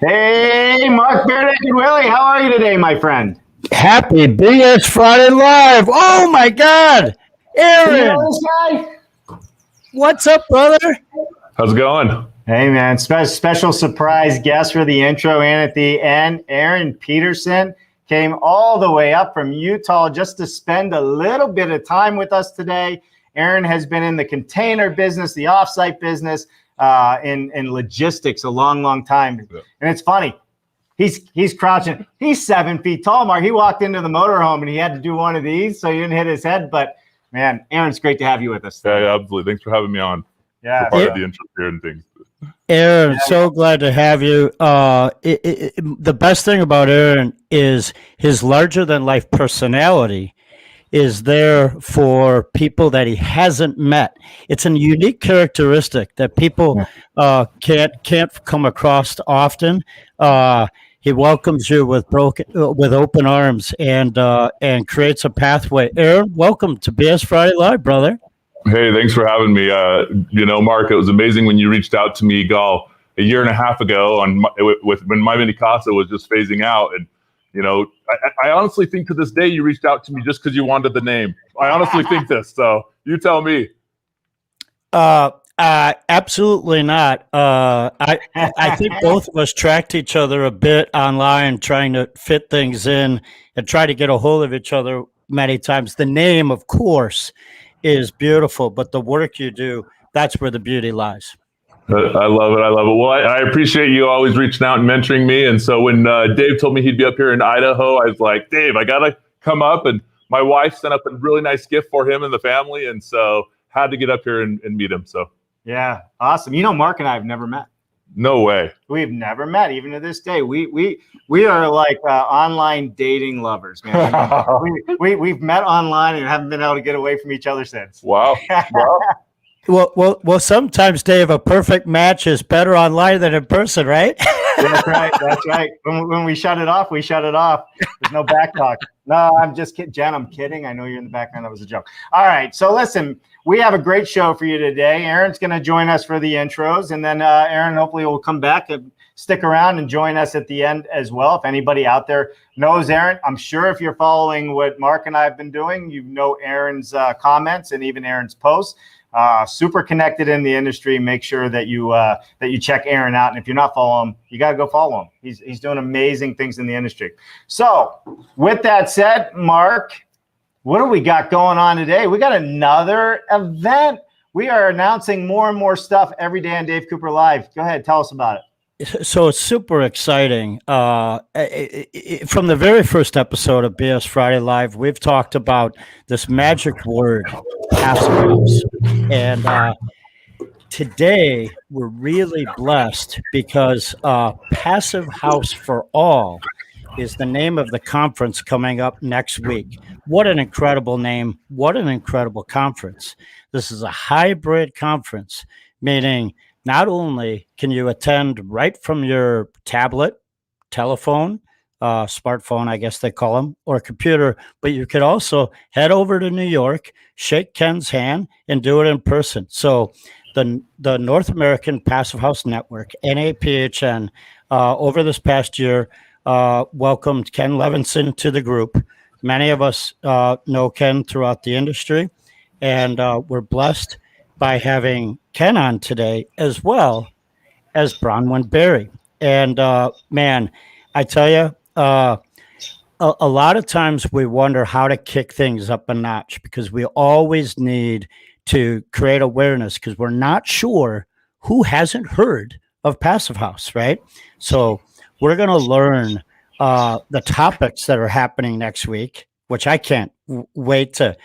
Hey, Mark Beardick and Willie, how are you today, my friend? Happy BS Friday Live. Oh my God. You Aaron, know this guy? what's up, brother? How's it going? Hey, man, special surprise guest for the intro and at the end. Aaron Peterson came all the way up from Utah just to spend a little bit of time with us today. Aaron has been in the container business, the offsite business, in logistics a long time. Yeah. And it's funny. He's crouching. He's 7 feet tall, Mark. He walked into the motorhome and he had to do one of these so he didn't hit his head. But man, Aaron, it's great to have you with us today. Yeah, absolutely. Thanks for having me on. Yeah, Part of the intro here and things. Aaron, so glad to have you. The best thing about Aaron is his larger than life personality is there for people that he hasn't met. It's a unique characteristic that people can't come across often. He welcomes you with open arms and creates a pathway. Aaron, welcome to BS Friday Live, brother. Hey, thanks for having me. Mark, it was amazing when you reached out to me, a year and a half ago when my Mini Casa was just phasing out. And, I honestly think to this day you reached out to me just because you wanted the name. I honestly think this. So you tell me. Absolutely not. I think both of us tracked each other a bit online, trying to fit things in and try to get a hold of each other many times. The name, of course, is beautiful, but the work you do, that's where the beauty lies. I love it. Well, I appreciate you always reaching out and mentoring me. And so when Dave told me he'd be up here in Idaho, I was like, Dave, I got to come up. And my wife sent up a really nice gift for him and the family. And so had to get up here and meet him. So yeah, awesome. Mark and I have never met. No way. We've never met, even to this day. We are like online dating lovers, man. We've met online and haven't been able to get away from each other since. Wow. Well, sometimes, Dave, a perfect match is better online than in person, right? That's right. When we shut it off, we shut it off. There's no back talk. No, I'm just kidding. Jen, I'm kidding. I know you're in the background. That was a joke. All right. So listen, we have a great show for you today. Aaron's going to join us for the intros. And then Aaron hopefully will come back and stick around and join us at the end as well. If anybody out there knows Aaron, I'm sure if you're following what Mark and I have been doing, you know Aaron's comments and even Aaron's posts. Super connected in the industry. Make sure that you check Aaron out, and if you're not following him, you got to go follow him. He's doing amazing things in the industry. So, with that said, Mark, what do we got going on today? We got another event. We are announcing more and more stuff every day on Dave Cooper Live. Go ahead, tell us about it. So it's super exciting. From the very first episode of BS Friday Live, we've talked about this magic word, passive house. And today we're really blessed because Passive House for All is the name of the conference coming up next week. What an incredible name. What an incredible conference. This is a hybrid conference, meaning not only can you attend right from your tablet, telephone, smartphone, I guess they call them, or computer, but you could also head over to New York, shake Ken's hand, and do it in person. So the North American Passive House Network, NAPHN, over this past year, welcomed Ken Levenson to the group. Many of us know Ken throughout the industry, and we're blessed by having Ken on today, as well as Bronwyn Berry. And man, I tell you, a lot of times we wonder how to kick things up a notch because we always need to create awareness because we're not sure who hasn't heard of Passive House, right? So we're going to learn the topics that are happening next week, which I can't wait to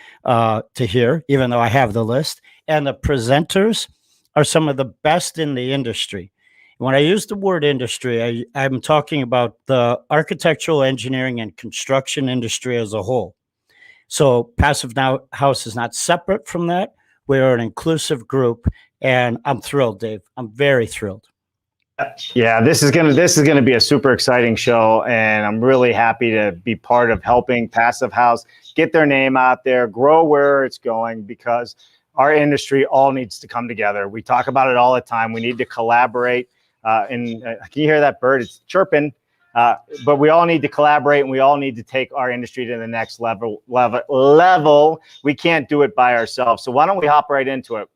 hear, even though I have the list. And the presenters are some of the best in the industry. When I use the word industry, I'm talking about the architectural, engineering, and construction industry as a whole. So Passive House is not separate from that. We're an inclusive group, and I'm thrilled, Dave. I'm very thrilled. Yeah, this is gonna be a super exciting show, and I'm really happy to be part of helping Passive House get their name out there, grow where it's going, because our industry all needs to come together. We talk about it all the time. We need to collaborate. Can you hear that bird? It's chirping. But we all need to collaborate, and we all need to take our industry to the next level. We can't do it by ourselves. So why don't we hop right into it?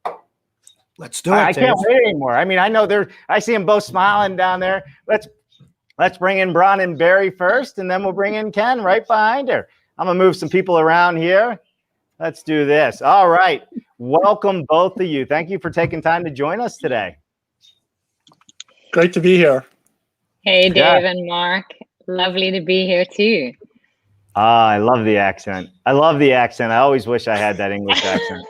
Let's do it. I can't wait anymore. I mean, I know I see them both smiling down there. Let's bring in Bron and Barry first, and then we'll bring in Ken right behind her. I'm gonna move some people around here. Let's do this. All right. Welcome, both of you. Thank you for taking time to join us today. Great to be here. Hey, Dave and Mark. Lovely to be here too. I love the accent. I always wish I had that English accent.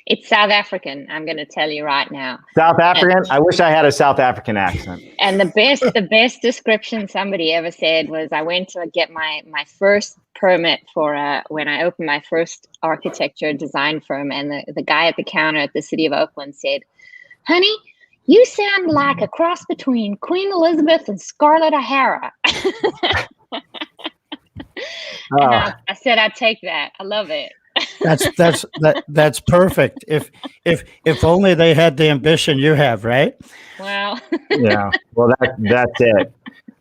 It's South African, I'm going to tell you right now. South African? I wish I had a South African accent. And the best description somebody ever said was, I went to get my first permit for when I opened my first architecture design firm, and the guy at the counter at the City of Oakland said, "Honey, you sound like a cross between Queen Elizabeth and Scarlett O'Hara." I said, I'd take that. I love it. That's perfect. If only they had the ambition you have, right? Well, yeah. Well, that's it.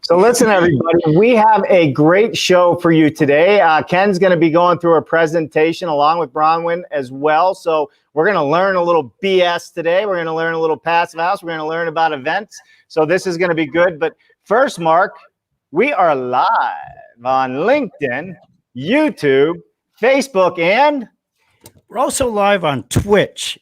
So listen, everybody, we have a great show for you today. Ken's going to be going through a presentation along with Bronwyn as well. So we're going to learn a little BS today. We're going to learn a little passive house. We're going to learn about events. So this is going to be good. But first, Mark, we are live on LinkedIn, YouTube, Facebook, and we're also live on Twitch.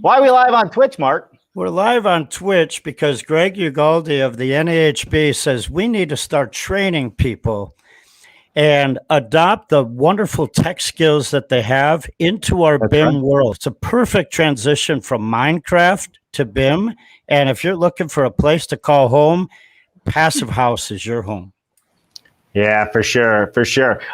Why are we live on Twitch, Mark? We're live on Twitch because Greg Ugaldi of the NAHB says we need to start training people and adopt the wonderful tech skills that they have into our BIM world. It's a perfect transition from Minecraft to BIM. And if you're looking for a place to call home, Passive House is your home. Yeah, for sure.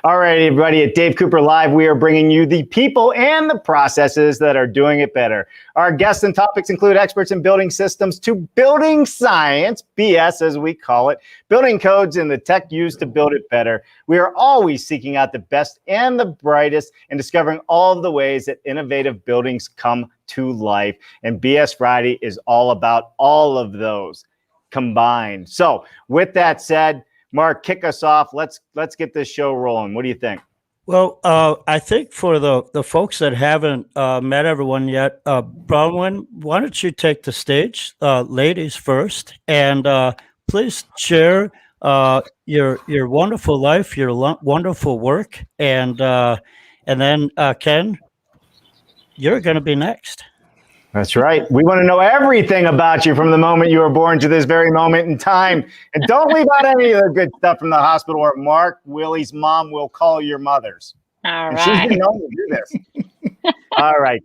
All right, everybody, at Dave Cooper Live, we are bringing you the people and the processes that are doing it better. Our guests and topics include experts in building systems to building science, BS as we call it, building codes and the tech used to build it better. We are always seeking out the best and the brightest and discovering all of the ways that innovative buildings come to life. And BS Friday is all about all of those combined. So with that said, Mark, kick us off. Let's get this show rolling. What do you think? Well, I think for the folks that haven't met everyone yet, Bronwyn, why don't you take the stage, ladies first, and please share your wonderful life, your wonderful work, and then Ken, you're going to be next. That's right. We want to know everything about you from the moment you were born to this very moment in time. And don't leave out any of the good stuff from the hospital, or Mark, Willie's mom will call your mothers. All and right. She's been known to do this. All right.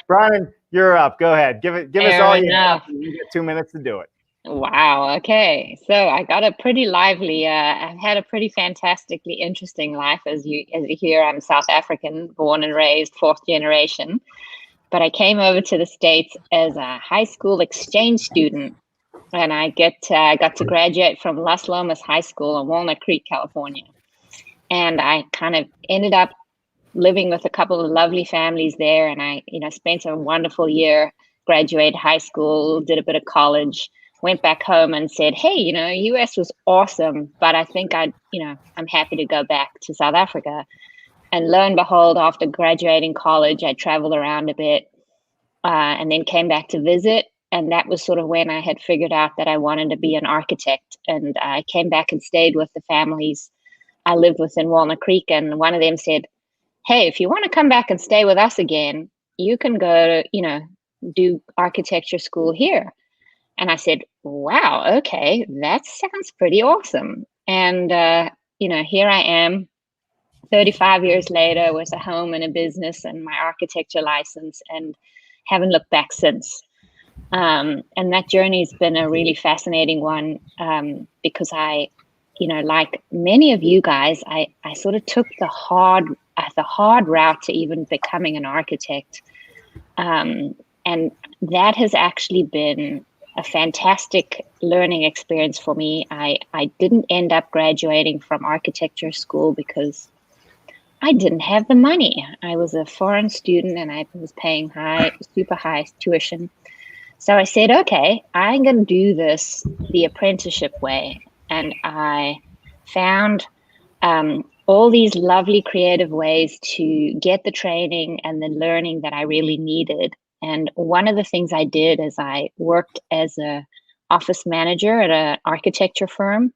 Brian, you're up. Go ahead. Give us all you have. You get 2 minutes to do it. Wow. Okay. So I got a pretty lively, I've had a pretty fantastically interesting life. As you hear, I'm South African, born and raised, fourth generation. But I came over to the States as a high school exchange student, and I got to graduate from Las Lomas High School in Walnut Creek, California. And I kind of ended up living with a couple of lovely families there, and I spent a wonderful year, graduated high school, did a bit of college, went back home and said, hey, US was awesome, but I think I'm happy to go back to South Africa. And lo and behold, after graduating college, I traveled around a bit and then came back to visit. And that was sort of when I had figured out that I wanted to be an architect. And I came back and stayed with the families I lived with in Walnut Creek. And one of them said, hey, if you want to come back and stay with us again, you can go to, do architecture school here. And I said, wow, okay, that sounds pretty awesome. And, here I am. 35 years later with a home and a business and my architecture license, and haven't looked back since. And that journey's been a really fascinating one because I, like many of you guys, I sort of took the hard route to even becoming an architect. And that has actually been a fantastic learning experience for me. I didn't end up graduating from architecture school because I didn't have the money. I was a foreign student and I was paying super high tuition. So I said, okay, I'm going to do this the apprenticeship way. And I found all these lovely creative ways to get the training and the learning that I really needed. And one of the things I did is I worked as a office manager at an architecture firm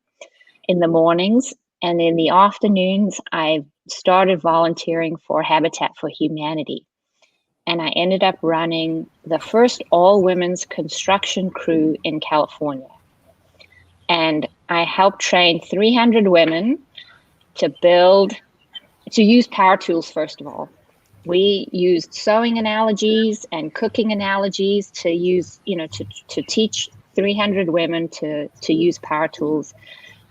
in the mornings. And in the afternoons, I started volunteering for Habitat for Humanity. And I ended up running the first all-women's construction crew in California. And I helped train 300 women to use power tools, first of all. We used sewing analogies and cooking analogies to use, to teach 300 women to use power tools.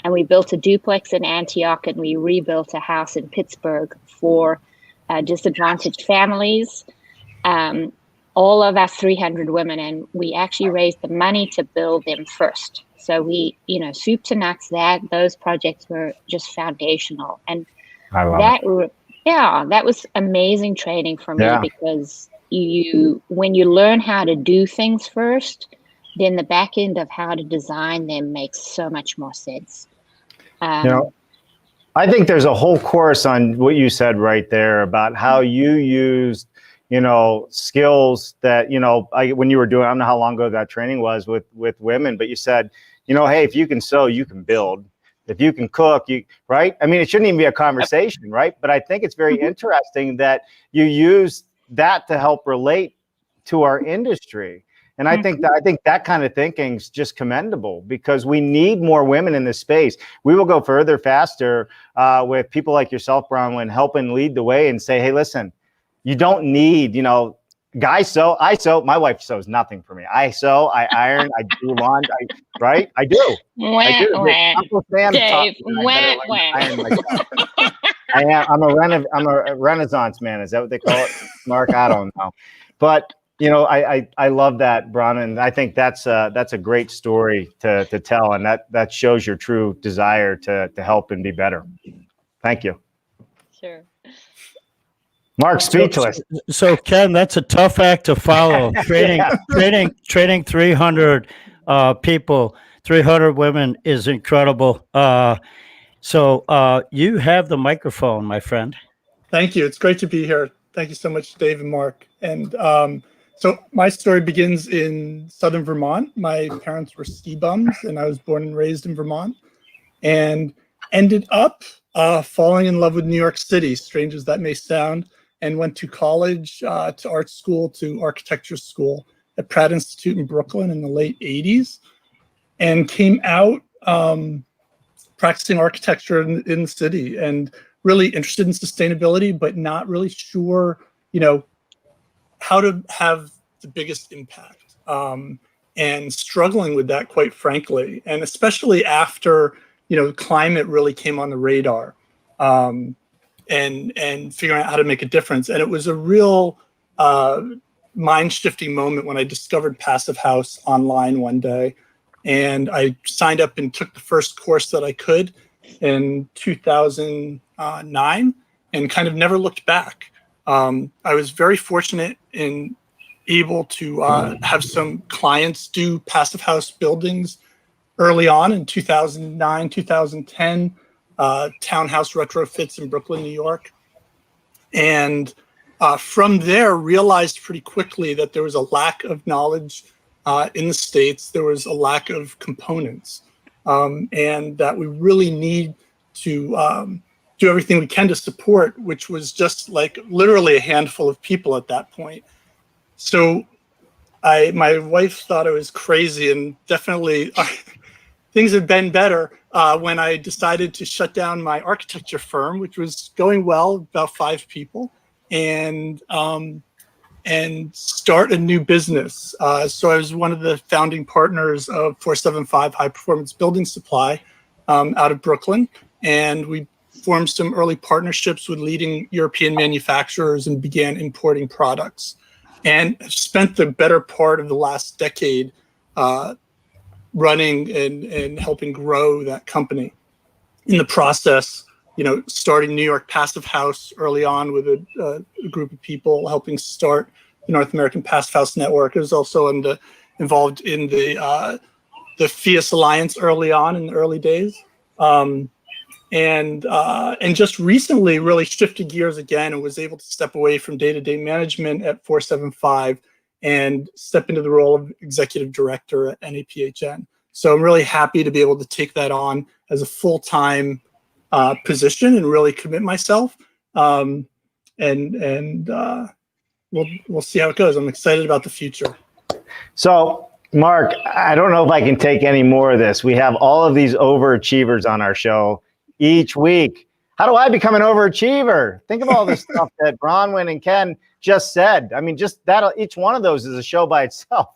And we built a duplex in Antioch, and we rebuilt a house in Pittsburgh for disadvantaged families. All of us 300 women, and we actually raised the money to build them first. So we, soup to nuts, those projects were just foundational. And that was amazing training for me, because when you learn how to do things first, then the back end of how to design them makes so much more sense. I think there's a whole course on what you said right there about how you used skills that, when you were doing, I don't know how long ago that training was with women, but you said, hey, if you can sew, you can build. If you can cook, right? I mean, it shouldn't even be a conversation, right? But I think it's very interesting that you use that to help relate to our industry. And I think that kind of thinking is just commendable, because we need more women in this space. We will go further, faster with people like yourself, Bronwyn, helping lead the way and say, hey, listen, you don't need, guys sew. I sew. My wife sews nothing for me. I sew. I iron. I do laundry. Right? I do. I do. Uncle Sam taught me I better iron myself. I'm a Renaissance man. Is that what they call it, Mark? I don't know. But I love that, Bronwyn. I think that's a great story to tell, and that shows your true desire to help and be better. Thank you. Sure. Mark, speechless. So Ken, that's a tough act to follow. Training 300 people, 300 women is incredible. So you have the microphone, my friend. Thank you. It's great to be here. Thank you so much, Dave and Mark. And so my story begins in southern Vermont. My parents were ski bums, and I was born and raised in Vermont, and ended up falling in love with New York City, strange as that may sound, and went to college, to art school, to architecture school at Pratt Institute in Brooklyn in the late 80s, and came out practicing architecture in the city, and really interested in sustainability, but not really sure, how to have the biggest impact, and struggling with that, quite frankly, and especially after climate really came on the radar, and figuring out how to make a difference. And it was a real mind-shifting moment when I discovered Passive House online one day, and I signed up and took the first course that I could in 2009, and kind of never looked back. I was very fortunate in able to have some clients do Passive House buildings early on in 2009, 2010, townhouse retrofits in Brooklyn, New York. And from there, realized pretty quickly that there was a lack of knowledge in the States. There was a lack of components, and that we really need to do everything we can to support, which was just like literally a handful of people at that point. So my wife thought I was crazy, and definitely things have been better when I decided to shut down my architecture firm, which was going well, about 5 people, and start a new business. So I was one of the founding partners of 475 High Performance Building Supply out of Brooklyn, and we formed some early partnerships with leading European manufacturers and began importing products, and spent the better part of the last decade running and helping grow that company. In the process, starting New York Passive House early on with a group of people, helping start the North American Passive House Network. It was also in the involved in the FIAS Alliance early on in the early days. And just recently really shifted gears again and was able to step away from day-to-day management at 475 and step into the role of executive director at NAPHN. So I'm really happy to be able to take that on as a full-time position and really commit myself. We'll see how it goes. I'm excited about the future. So, Mark, I don't know if I can take any more of this. We have all of these overachievers on our show each week. How do I become an overachiever? Think of all the stuff that Bronwyn and Ken just said. I mean, just that each one of those is a show by itself.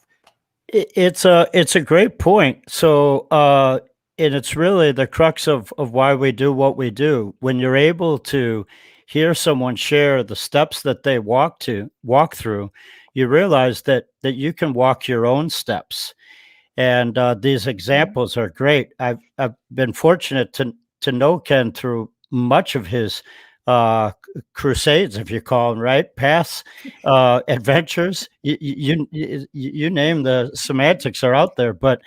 It's a great point. So, and it's really the crux of why we do what we do. When you're able to hear someone share the steps that they walk through, you realize that you can walk your own steps. And these examples are great. I've been fortunate to know Ken through much of his crusades, if you call them, right? Paths, adventures. You name the semantics are out there, but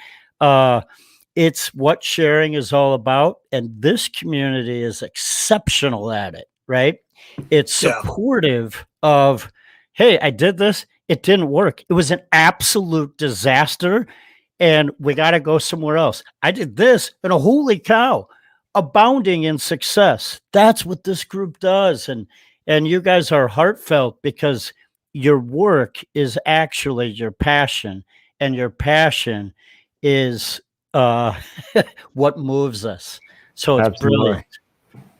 it's what sharing is all about. And this community is exceptional at it, right? It's supportive of, hey, I did this. It didn't work. It was an absolute disaster. And we got to go somewhere else. I did this, and holy cow, abounding in success. That's what this group does. And you guys are heartfelt because your work is actually your passion, and your passion is what moves us. So it's brilliant.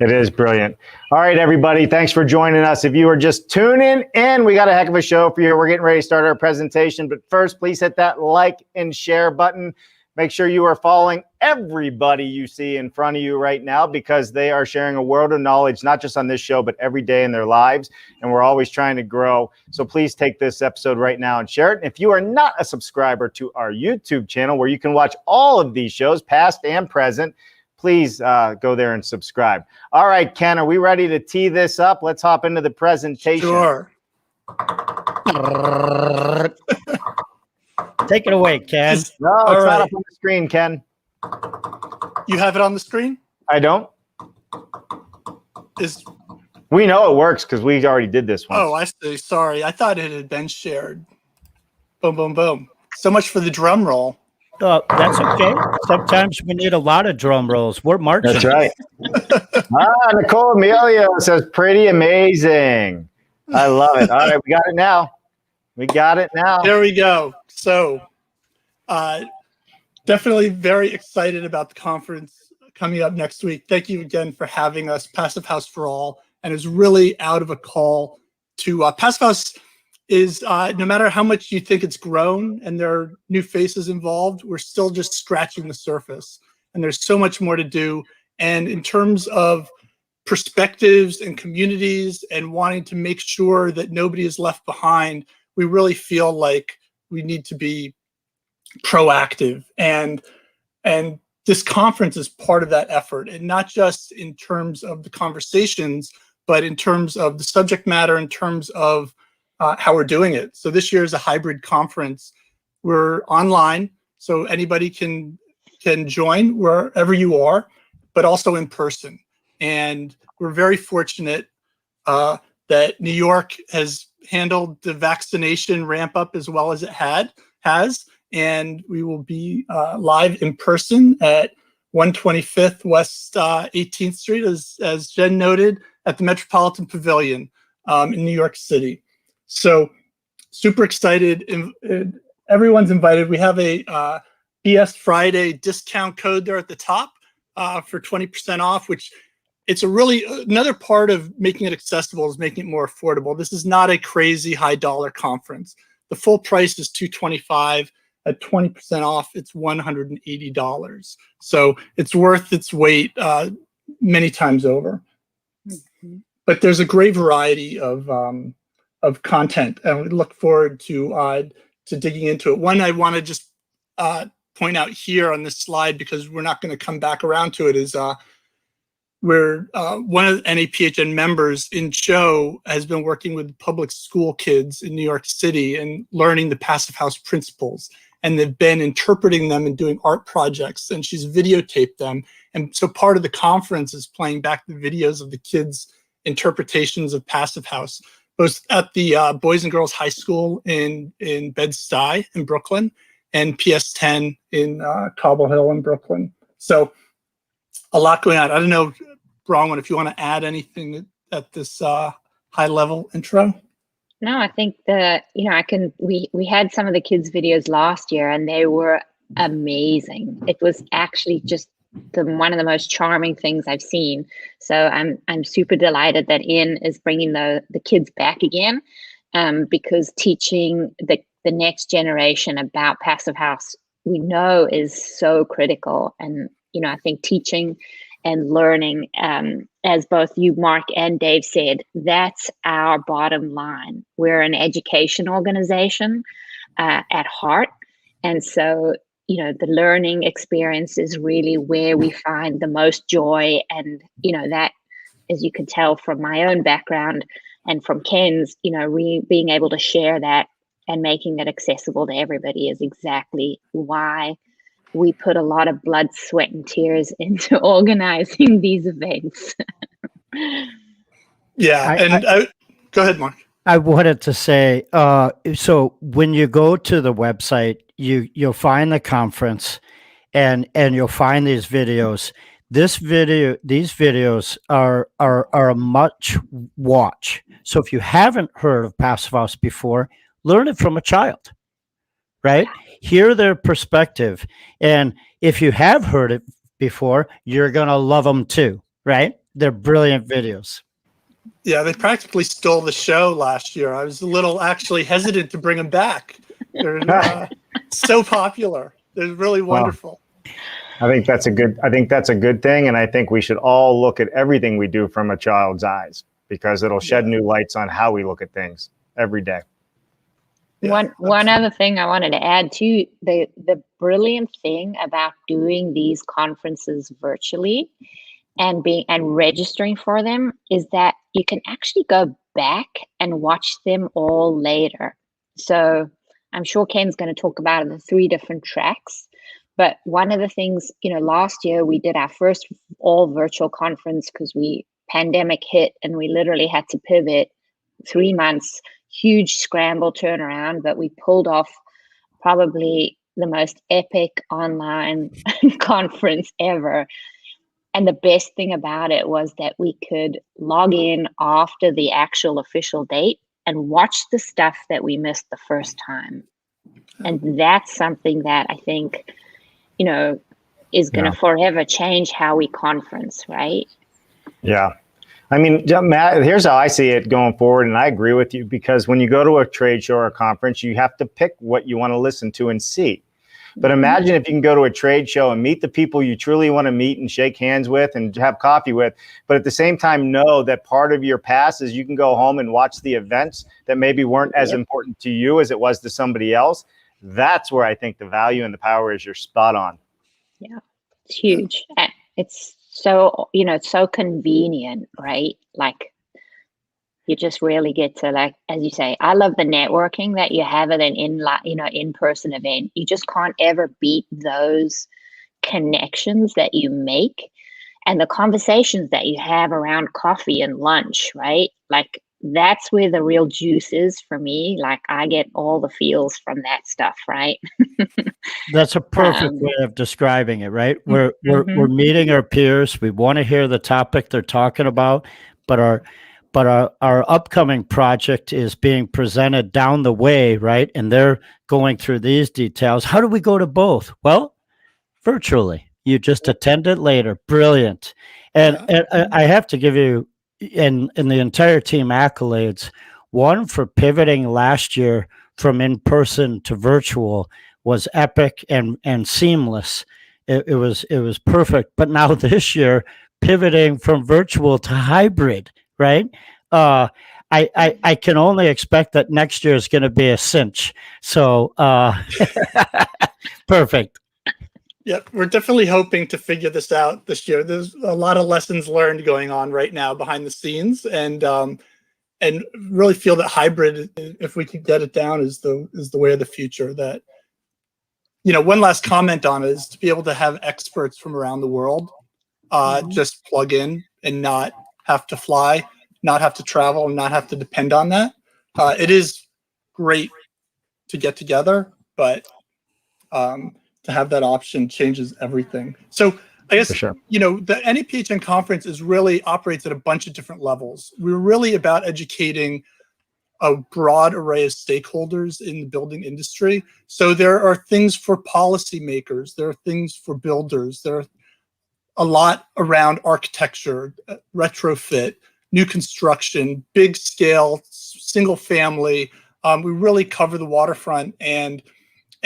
It is brilliant. All right, everybody. Thanks for joining us. If you are just tuning in, we got a heck of a show for you. We're getting ready to start our presentation. But first, please hit that like and share button. Make sure you are following everybody you see in front of you right now, because they are sharing a world of knowledge, not just on this show, but every day in their lives. And we're always trying to grow. So please take this episode right now and share it. And if you are not a subscriber to our YouTube channel, where you can watch all of these shows, past and present, please go there and subscribe. All right, Ken, are we ready to tee this up? Let's hop into the presentation. Sure. Take it away, Ken. No, it's not up on the screen, Ken. You have it on the screen? I don't. We know it works because we already did this one. Oh, I see. Sorry. I thought it had been shared. Boom, boom, boom. So much for the drum roll. That's okay. Sometimes we need a lot of drum rolls. We're marching. That's right. Nicole Emilio says, pretty amazing. I love it. All right, we got it now. There we go. So definitely very excited about the conference coming up next week. Thank you again for having us, Passive House for All. And it's really out of a call to Passive House is no matter how much you think it's grown and there are new faces involved, we're still just scratching the surface. And there's so much more to do. And in terms of perspectives and communities and wanting to make sure that nobody is left behind, we really feel like we need to be proactive. And this conference is part of that effort. And not just in terms of the conversations, but in terms of the subject matter, in terms of how we're doing it. So this year is a hybrid conference. We're online, so anybody can join wherever you are, but also in person. And we're very fortunate that New York has handled the vaccination ramp up as well as it has. And we will be live in person at 125th West 18th Street, as Jen noted, at the Metropolitan Pavilion in New York City. So super excited. Everyone's invited. We have a BS Friday discount code there at the top for 20% off, which it's another part of making it accessible is making it more affordable. This is not a crazy high dollar conference. The full price is $225. At 20% off, it's $180. So it's worth its weight many times over. Mm-hmm. But there's a great variety of content, and we look forward to digging into it. One I want to just point out here on this slide, because we're not going to come back around to it, is where one of the NAPHN members in Cho has been working with public school kids in New York City and learning the Passive House principles. and they've been interpreting them and doing art projects, and she's videotaped them. And so part of the conference is playing back the videos of the kids' interpretations of Passive House, both at the Boys and Girls High School in Bed-Stuy in Brooklyn and PS10 in Cobble Hill in Brooklyn. So a lot going on. I don't know, Bronwyn, if you want to add anything at this high level intro. No, I think we had some of the kids' videos last year and they were amazing. It was actually just one of the most charming things I've seen. So I'm super delighted that Ian is bringing the kids back again, because teaching the next generation about Passive House, we know, is so critical. And I think teaching and learning, as both you, Mark, and Dave said, that's our bottom line. We're an education organization at heart. And so, the learning experience is really where we find the most joy. And, that, as you can tell from my own background and from Ken's, being able to share that and making it accessible to everybody is exactly why we put a lot of blood, sweat, and tears into organizing these events. Yeah. Go ahead, Mark. I wanted to say, so when you go to the website, you'll find the conference and you'll find these videos. These videos are a much watch. So if you haven't heard of Passive House before, learn it from a child. Right? Hear their perspective. And if you have heard it before, you're going to love them too, right? They're brilliant videos. Yeah, they practically stole the show last year. I was a little actually hesitant to bring them back. They're so popular. They're really wonderful. Well, I think that's a good thing. And I think we should all look at everything we do from a child's eyes, because it'll shed new lights on how we look at things every day. Yeah, one other thing I wanted to add too, the brilliant thing about doing these conferences virtually and registering for them is that you can actually go back and watch them all later. So I'm sure Ken's going to talk about the 3 different tracks. But one of the things, last year we did our first all virtual conference because pandemic hit and we literally had to pivot 3 months. Huge scramble turnaround, but we pulled off probably the most epic online conference ever. And the best thing about it was that we could log in after the actual official date and watch the stuff that we missed the first time. And that's something that I think, is going to forever change how we conference, right? Yeah. I mean, Matt, here's how I see it going forward, and I agree with you, because when you go to a trade show or a conference, you have to pick what you want to listen to and see. But imagine if you can go to a trade show and meet the people you truly want to meet and shake hands with and have coffee with, but at the same time know that part of your pass is you can go home and watch the events that maybe weren't as important to you as it was to somebody else. That's where I think the value and the power is. You're spot on. Yeah, it's huge. And it's so, it's so convenient, right? Like you just really get to, like, as you say, I love the networking that you have at an in-person event. You just can't ever beat those connections that you make and the conversations that you have around coffee and lunch, right? Like that's where the real juice is for me. Like I get all the feels from that stuff, right? That's a perfect way of describing it, right? We're meeting our peers. We want to hear the topic they're talking about, but our upcoming project is being presented down the way, right? And they're going through these details. How do we go to both? Well, virtually. You just attend it later. Brilliant. And I have to give you and the entire team accolades. One, for pivoting last year from in-person to virtual was epic and seamless. It was perfect. But now this year, pivoting from virtual to hybrid, right? I can only expect that next year is going to be a cinch. So perfect. Yeah, we're definitely hoping to figure this out this year. There's a lot of lessons learned going on right now behind the scenes, and really feel that hybrid, if we could get it down, is the way of the future. That one last comment on it is to be able to have experts from around the world just plug in and not have to fly, not have to travel, and not have to depend on that. It is great to get together, but to have that option changes everything. So I guess, sure. the NAPHN conference operates at a bunch of different levels. We're really about educating a broad array of stakeholders in the building industry. So there are things for policymakers, there are things for builders, there are a lot around architecture, retrofit, new construction, big scale, single family. We really cover the waterfront and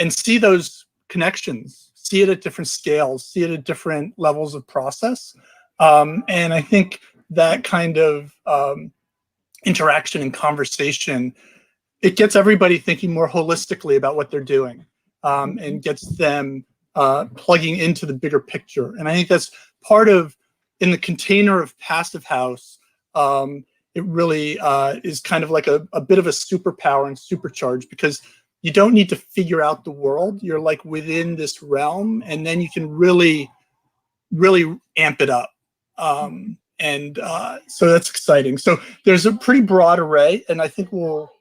see those connections, see it at different scales, see it at different levels of process. And I think that kind of interaction and conversation, it gets everybody thinking more holistically about what they're doing, and gets them plugging into the bigger picture. And I think that's part of, in the container of Passive House, it really is kind of like a bit of a superpower and supercharge, because you don't need to figure out the world. You're like within this realm, and then you can really, really amp it up. So that's exciting. So there's a pretty broad array, and I think we'll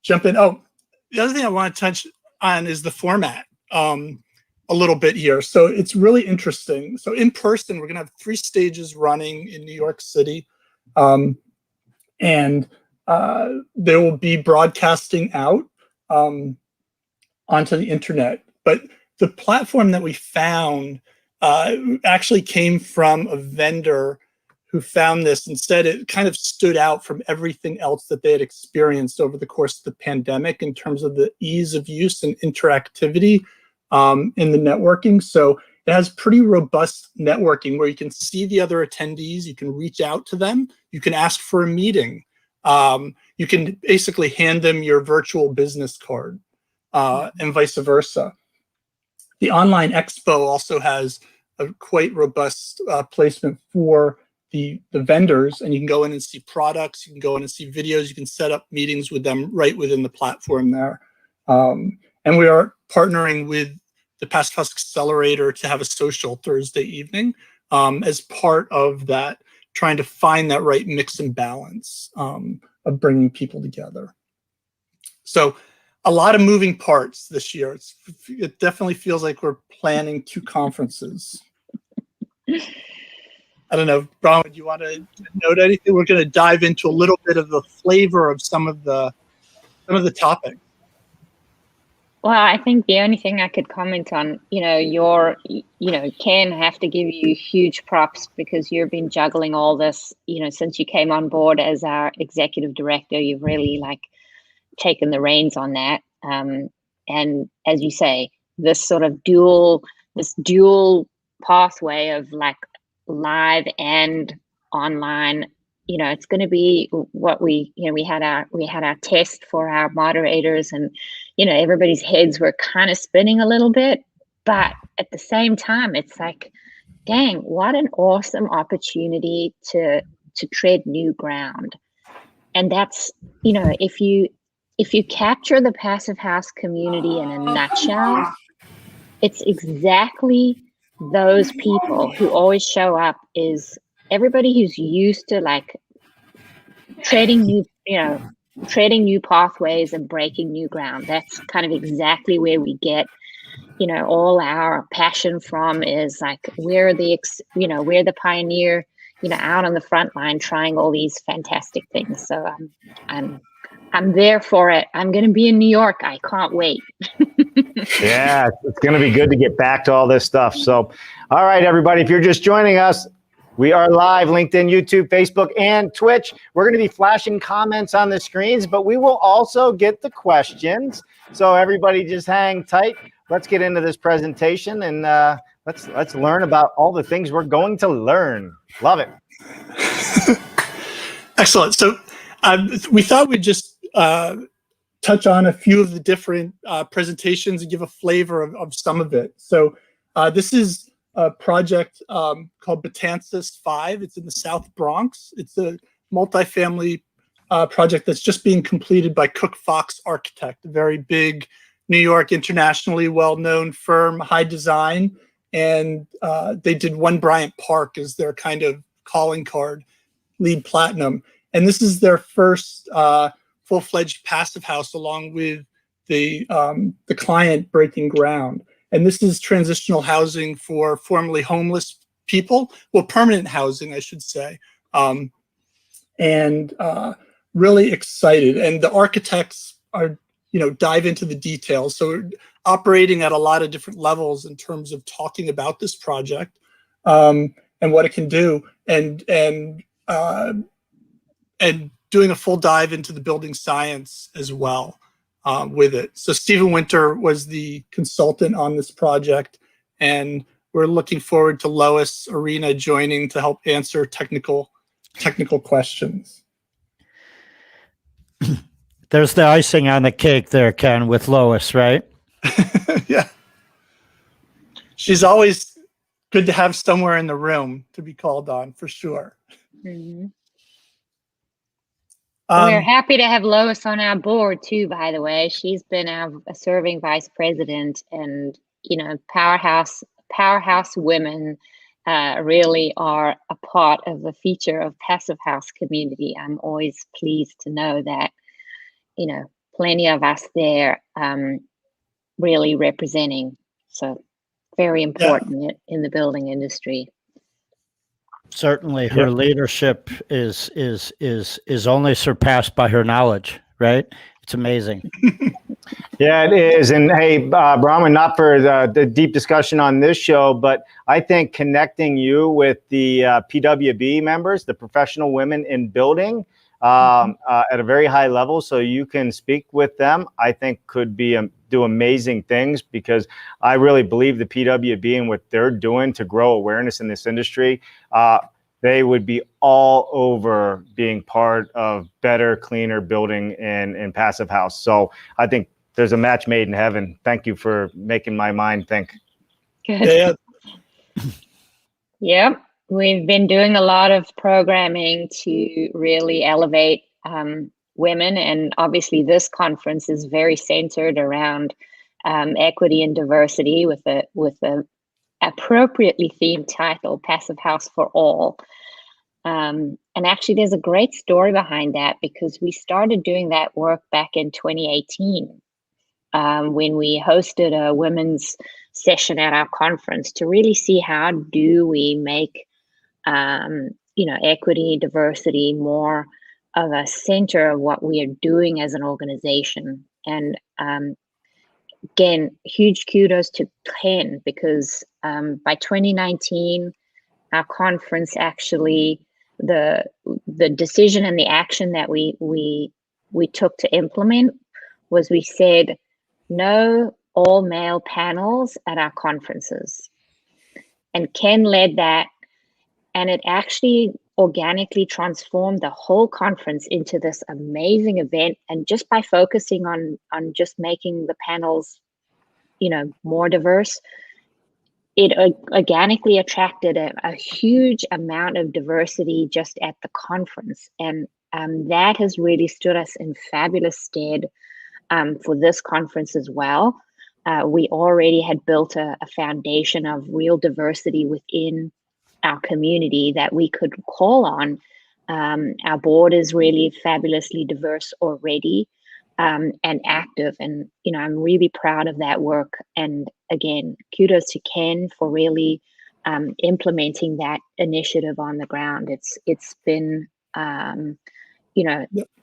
jump in. Oh, the other thing I want to touch on is the format a little bit here. So it's really interesting. So in person, we're going to have 3 stages running in New York City. And there will be broadcasting out onto the internet. But the platform that we found actually came from a vendor who found this. Instead, it kind of stood out from everything else that they had experienced over the course of the pandemic in terms of the ease of use and interactivity in the networking. So it has pretty robust networking where you can see the other attendees, you can reach out to them, you can ask for a meeting, you can basically hand them your virtual business card, and vice versa. The online expo also has a quite robust placement for the vendors, and you can go in and see products, you can go in and see videos, you can set up meetings with them right within the platform there. And we are partnering with the Passive House Accelerator to have a social Thursday evening as part of that, trying to find that right mix and balance of bringing people together. So a lot of moving parts this year. It definitely feels like we're planning 2 conferences. I don't know, Bronwyn, do you want to note anything? We're going to dive into a little bit of the flavor of some of the topics. Well, I think the only thing I could comment on, Ken, have to give you huge props, because you've been juggling all this, since you came on board as our executive director. You've really taken the reins on that. And as you say, this sort of dual pathway of live and online, it's going to be what we had our test for our moderators, and everybody's heads were kind of spinning a little bit, but at the same time, it's like, dang, what an awesome opportunity to tread new ground. And that's, if you capture the Passive House community in a nutshell, it's exactly those people who always show up, is everybody who's used to treading new pathways and breaking new ground. That's kind of exactly where we get, all our passion from, is we're the pioneer, out on the front line trying all these fantastic things. So I'm there for it. I'm going to be in New York. I can't wait. Yeah, it's going to be good to get back to all this stuff. So, all right, everybody, if you're just joining us, we are live, LinkedIn, YouTube, Facebook, and Twitch. We're going to be flashing comments on the screens, but we will also get the questions. So everybody just hang tight. Let's get into this presentation, and let's learn about all the things we're going to learn. Love it. Excellent. So we thought we'd just touch on a few of the different presentations and give a flavor of some of it. So this is a project called Betances 5. It's in the South Bronx. It's a multifamily project that's just being completed by Cook Fox Architect, a very big New York, internationally well-known firm, High Design, and they did One Bryant Park as their kind of calling card, LEED Platinum. And this is their first full-fledged passive house, along with the client breaking ground. And this is transitional housing for formerly homeless people, well, permanent housing, I should say. And really excited. And the architects are, dive into the details. So we're operating at a lot of different levels in terms of talking about this project and what it can do, and doing a full dive into the building science as well with it. So Stephen Winter was the consultant on this project, and we're looking forward to Lois Arena joining to help answer technical questions. There's the icing on the cake there, Ken, with Lois, right? Yeah. She's always good to have somewhere in the room to be called on, for sure. Mm-hmm. We're happy to have Lois on our board too, by the way. She's been our serving vice president, and powerhouse women really are a part of the feature of Passive House community. I'm always pleased to know that plenty of us there really representing. So very important in the building industry. Certainly, her leadership is only surpassed by her knowledge, right? It's amazing. Yeah, it is. And hey, Bronwyn, not for the deep discussion on this show, but I think connecting you with the PWB members, the professional women in building, at a very high level, so you can speak with them, I think could be do amazing things, because I really believe the PWB and what they're doing to grow awareness in this industry, they would be all over being part of better, cleaner building and passive house. So I think there's a match made in heaven. Thank you for making my mind think. Good. Yep. We've been doing a lot of programming to really elevate women, and obviously this conference is very centered around equity and diversity with a appropriately themed title, Passive House for All. And actually there's a great story behind that, because we started doing that work back in 2018 when we hosted a women's session at our conference to really see how do we make equity, diversity more of a center of what we are doing as an organization. And again, huge kudos to Ken, because by 2019, our conference actually, the decision and the action that we took to implement was, we said no all male panels at our conferences. And Ken led that, and it actually organically transformed the whole conference into this amazing event. And just by focusing on just making the panels, more diverse, it organically attracted a huge amount of diversity just at the conference. And that has really stood us in fabulous stead for this conference as well. We already had built a foundation of real diversity within our community that we could call on. Our board is really fabulously diverse already and active. And, I'm really proud of that work. And again, kudos to Ken for really implementing that initiative on the ground. It's been,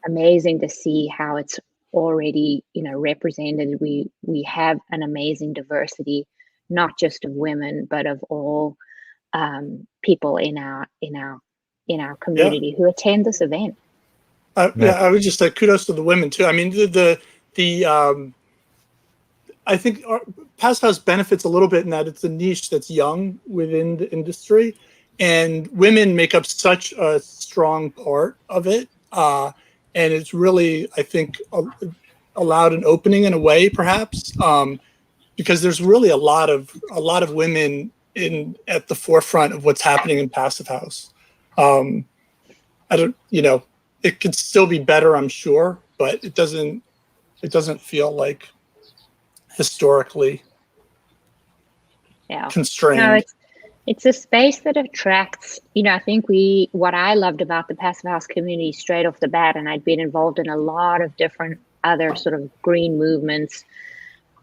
amazing to see how it's already, represented. We have an amazing diversity, not just of women, but of all people in our community who attend this event. I would just say kudos to the women too. I mean, I think Passive House benefits a little bit in that it's a niche that's young within the industry, and women make up such a strong part of it. And it's really, I think, allowed an opening in a way, perhaps, because there's really a lot of women at the forefront of what's happening in Passive House. It could still be better, I'm sure, but it doesn't feel like historically constrained. No, it's a space that attracts, I think what I loved about the Passive House community straight off the bat, and I'd been involved in a lot of different other sort of green movements,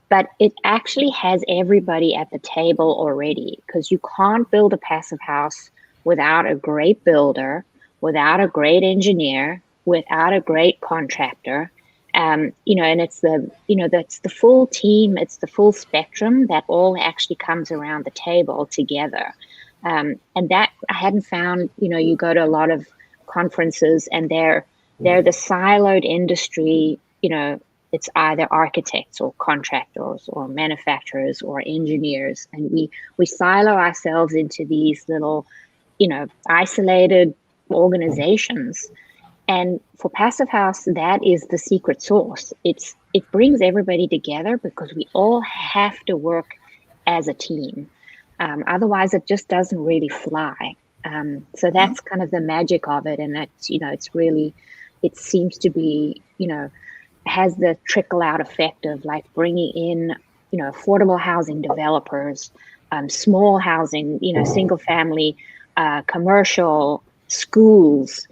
but it actually has everybody at the table already, because you can't build a passive house without a great builder, without a great engineer, without a great contractor. And it's that's the full team, it's the full spectrum that all actually comes around the table together. And that I hadn't found, you go to a lot of conferences and they're the siloed industry, it's either architects or contractors or manufacturers or engineers. And we silo ourselves into these little, isolated organizations. And for Passive House, that is the secret sauce. It brings everybody together because we all have to work as a team. Otherwise, it just doesn't really fly. So that's kind of the magic of it. And that's, it's really, it seems to be, has the trickle out effect of like bringing in, affordable housing developers, small housing, single family, commercial, schools,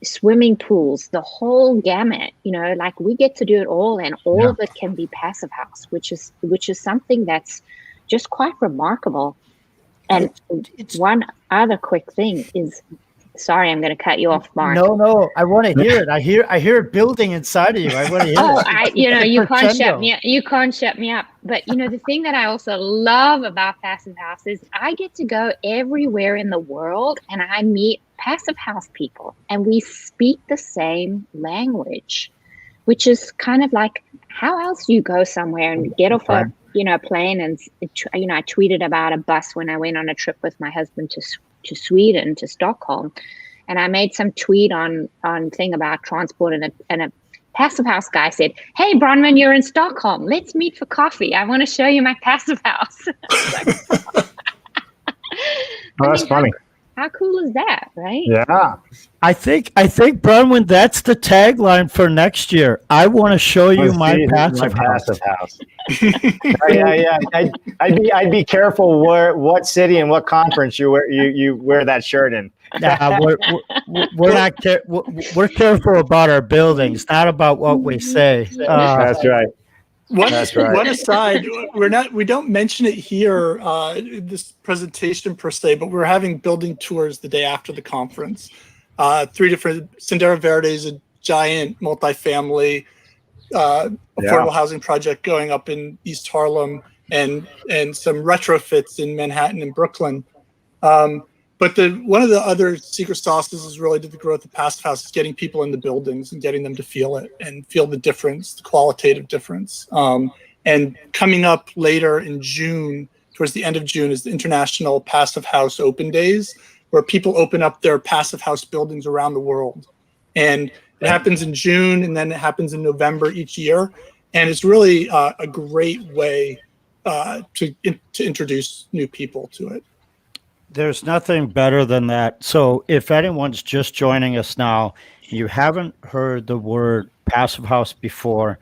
swimming pools, the whole gamut, like we get to do it all, and all of it can be Passive House, which is something that's just quite remarkable. And one other quick thing is, sorry, I'm going to cut you off, Mark. No, I want to hear it. I hear it building inside of you. I want to hear it. You can't shut me up. You can't shut me up. But the thing that I also love about Passive House is I get to go everywhere in the world and I meet Passive House people, and we speak the same language, which is kind of like, how else do you go somewhere and get off a plane? And I tweeted about a bus when I went on a trip with my husband to Sweden, to Stockholm, and I made some tweet on thing about transport, and a Passive House guy said, "Hey Bronwyn, you're in Stockholm, let's meet for coffee, I want to show you my Passive House." That's funny. How cool is that, right? Yeah. I think Bronwyn, that's the tagline for next year. I want to show you my passive house. Yeah. I'd be careful what city and what conference you wear that shirt in. We're careful about our buildings, not about what we say. That's right. One aside, we don't mention it here in this presentation per se, but we're having building tours the day after the conference. 3 different, Sendero Verde is a giant multifamily affordable housing project going up in East Harlem, and some retrofits in Manhattan and Brooklyn. But one of the other secret sauces is really to the growth of Passive House is getting people in the buildings and getting them to feel it and feel the difference, the qualitative difference. And coming up later in June, towards the end of June, is the International Passive House Open Days, where people open up their Passive House buildings around the world. And it happens in June, and then it happens in November each year. And it's really a great way to introduce new people to it. There's nothing better than that. So if anyone's just joining us now, you haven't heard the word Passive House before.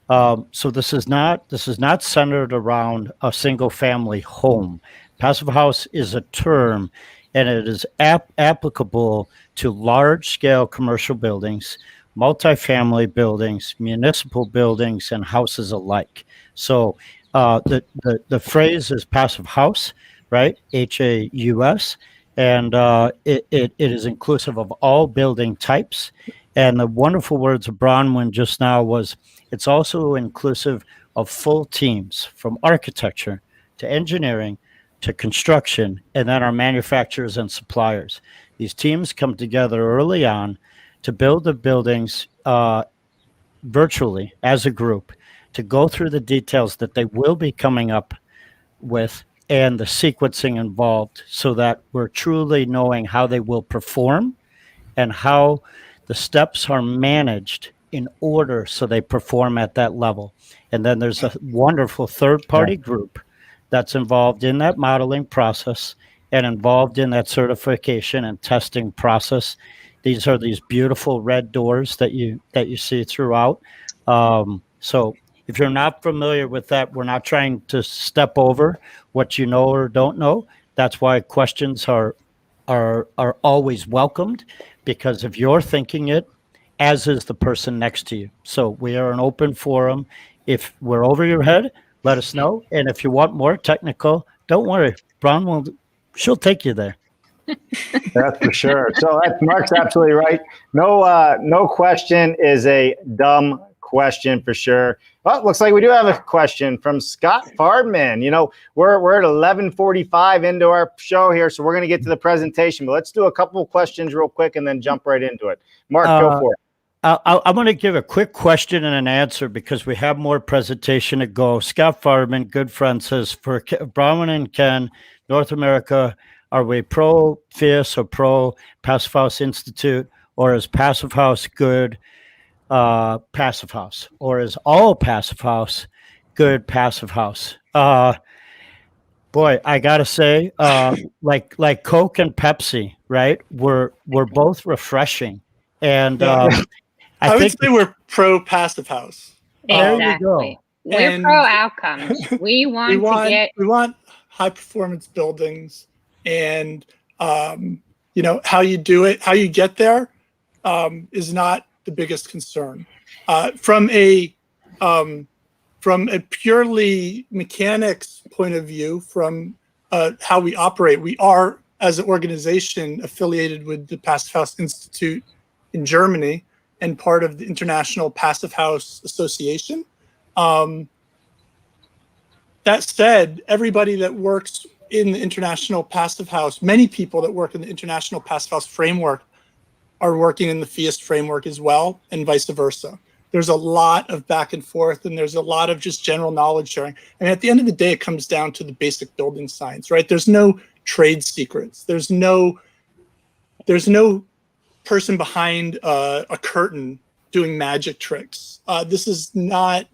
So this is not centered around a single family home. Passive House is a term, and it is applicable to large scale commercial buildings, multifamily buildings, municipal buildings, and houses alike. So the phrase is Passive House, right? HAUS, and it is inclusive of all building types. And the wonderful words of Bronwyn just now was, it's also inclusive of full teams, from architecture to engineering to construction, and then our manufacturers and suppliers. These teams come together early on to build the buildings virtually as a group, to go through the details that they will be coming up with and the sequencing involved, so that we're truly knowing how they will perform and how the steps are managed in order so they perform at that level. And then there's a wonderful third-party group that's involved in that modeling process and involved in that certification and testing process. These are these beautiful red doors that you see throughout. So If you're not familiar with that, we're not trying to step over what you know or don't know. That's why questions are always welcomed, because if you're thinking it, as is the person next to you. So we are an open forum. If we're over your head, let us know. And if you want more technical, don't worry. Bronwyn, she'll take you there. That's for sure. So Mark's absolutely right. No question is a dumb question for sure. Well, looks like we do have a question from Scott Fardman. You know, we're at 11:45 into our show here, so we're going to get to the presentation. But let's do a couple of questions real quick and then jump right into it. Mark, go for it. I'm going to give a quick question and an answer because we have more presentation to go. Scott Fardman, good friend, says, for Bronwyn and Ken, North America, are we pro FIAS or pro Passive House Institute, or is Passive House good Passive House, or is all Passive House good Passive House? Boy, I gotta say, like Coke and Pepsi, right? We're both refreshing, and I would say we're pro Passive House. Exactly. We're pro outcomes. We want high performance buildings, and you know, how you do it, how you get there, is not the biggest concern. From a purely mechanics point of view, from how we operate, we are, as an organization, affiliated with the Passive House Institute in Germany and part of the International Passive House Association. That said, everybody that works in the International Passive House, many people that work in the International Passive House framework are working in the FIAS framework as well, and vice versa. There's a lot of back and forth, and there's a lot of just general knowledge sharing. And at the end of the day, it comes down to the basic building science, right? There's no trade secrets. There's no person behind a curtain doing magic tricks. This is not,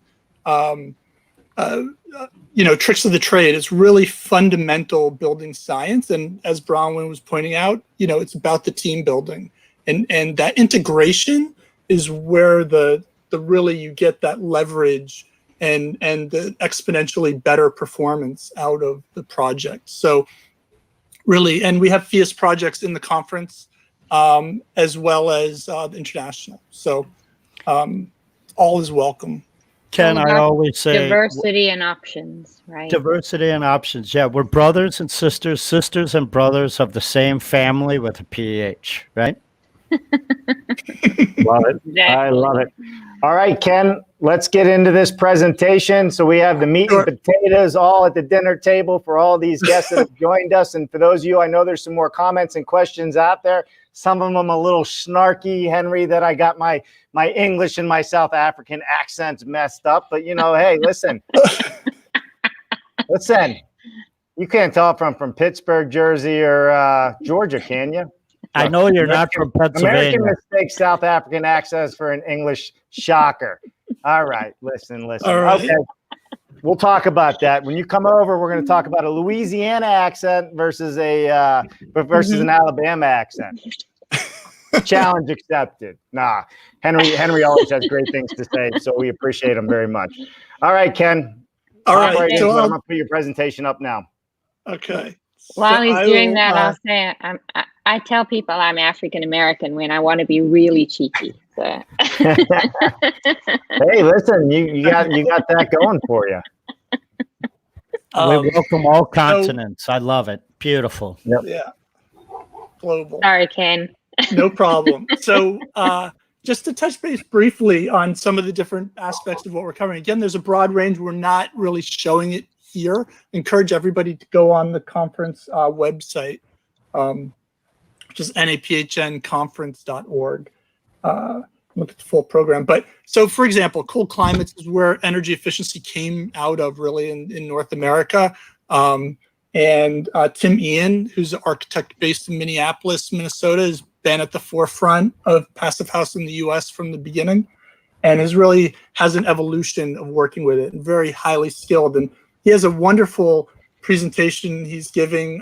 tricks of the trade. It's really fundamental building science. And as Bronwyn was pointing out, it's about the team building. And that integration is where the really you get that leverage and the exponentially better performance out of the project. So really, and we have FIAS projects in the conference, as well as the international. So all is welcome. Ken, I always say diversity and options, right? Diversity and options. Yeah, we're brothers and sisters and brothers of the same family with a PH, right? Love it. Exactly. I love it. All right, Ken, let's get into this presentation. So we have the meat and potatoes all at the dinner table for all these guests that have joined us. And for those of you, I know there's some more comments and questions out there. Some of them a little snarky, Henry, that I got my English and my South African accents messed up. But, hey, listen. Listen, you can't tell if I'm from Pittsburgh, Jersey, or Georgia, can you? I know you're not from Pennsylvania. American mistake South African accents for an English shocker. All right, listen. All right. Okay, we'll talk about that. When you come over, we're going to talk about a Louisiana accent versus an Alabama accent. Challenge accepted. Nah, Henry always has great things to say, so we appreciate him very much. All right, Ken. All right, so I'm going to put your presentation up now. Okay. While he's doing that, I'll say I tell people I'm African American when I want to be really cheeky. So. Hey, listen, you got that going for you. We welcome all continents. I love it. Beautiful. Yep. Yeah. Global. Sorry, Ken. No problem. So just to touch base briefly on some of the different aspects of what we're covering. Again, there's a broad range. We're not really showing it here. Encourage everybody to go on the conference website, which is naphnconference.org. Look at the full program. But so, for example, cold climates is where energy efficiency came out of, really, in North America. And Tim Ian, who's an architect based in Minneapolis, Minnesota, has been at the forefront of Passive House in the U.S. from the beginning, and has an evolution of working with it, and very highly skilled. And he has a wonderful presentation he's giving,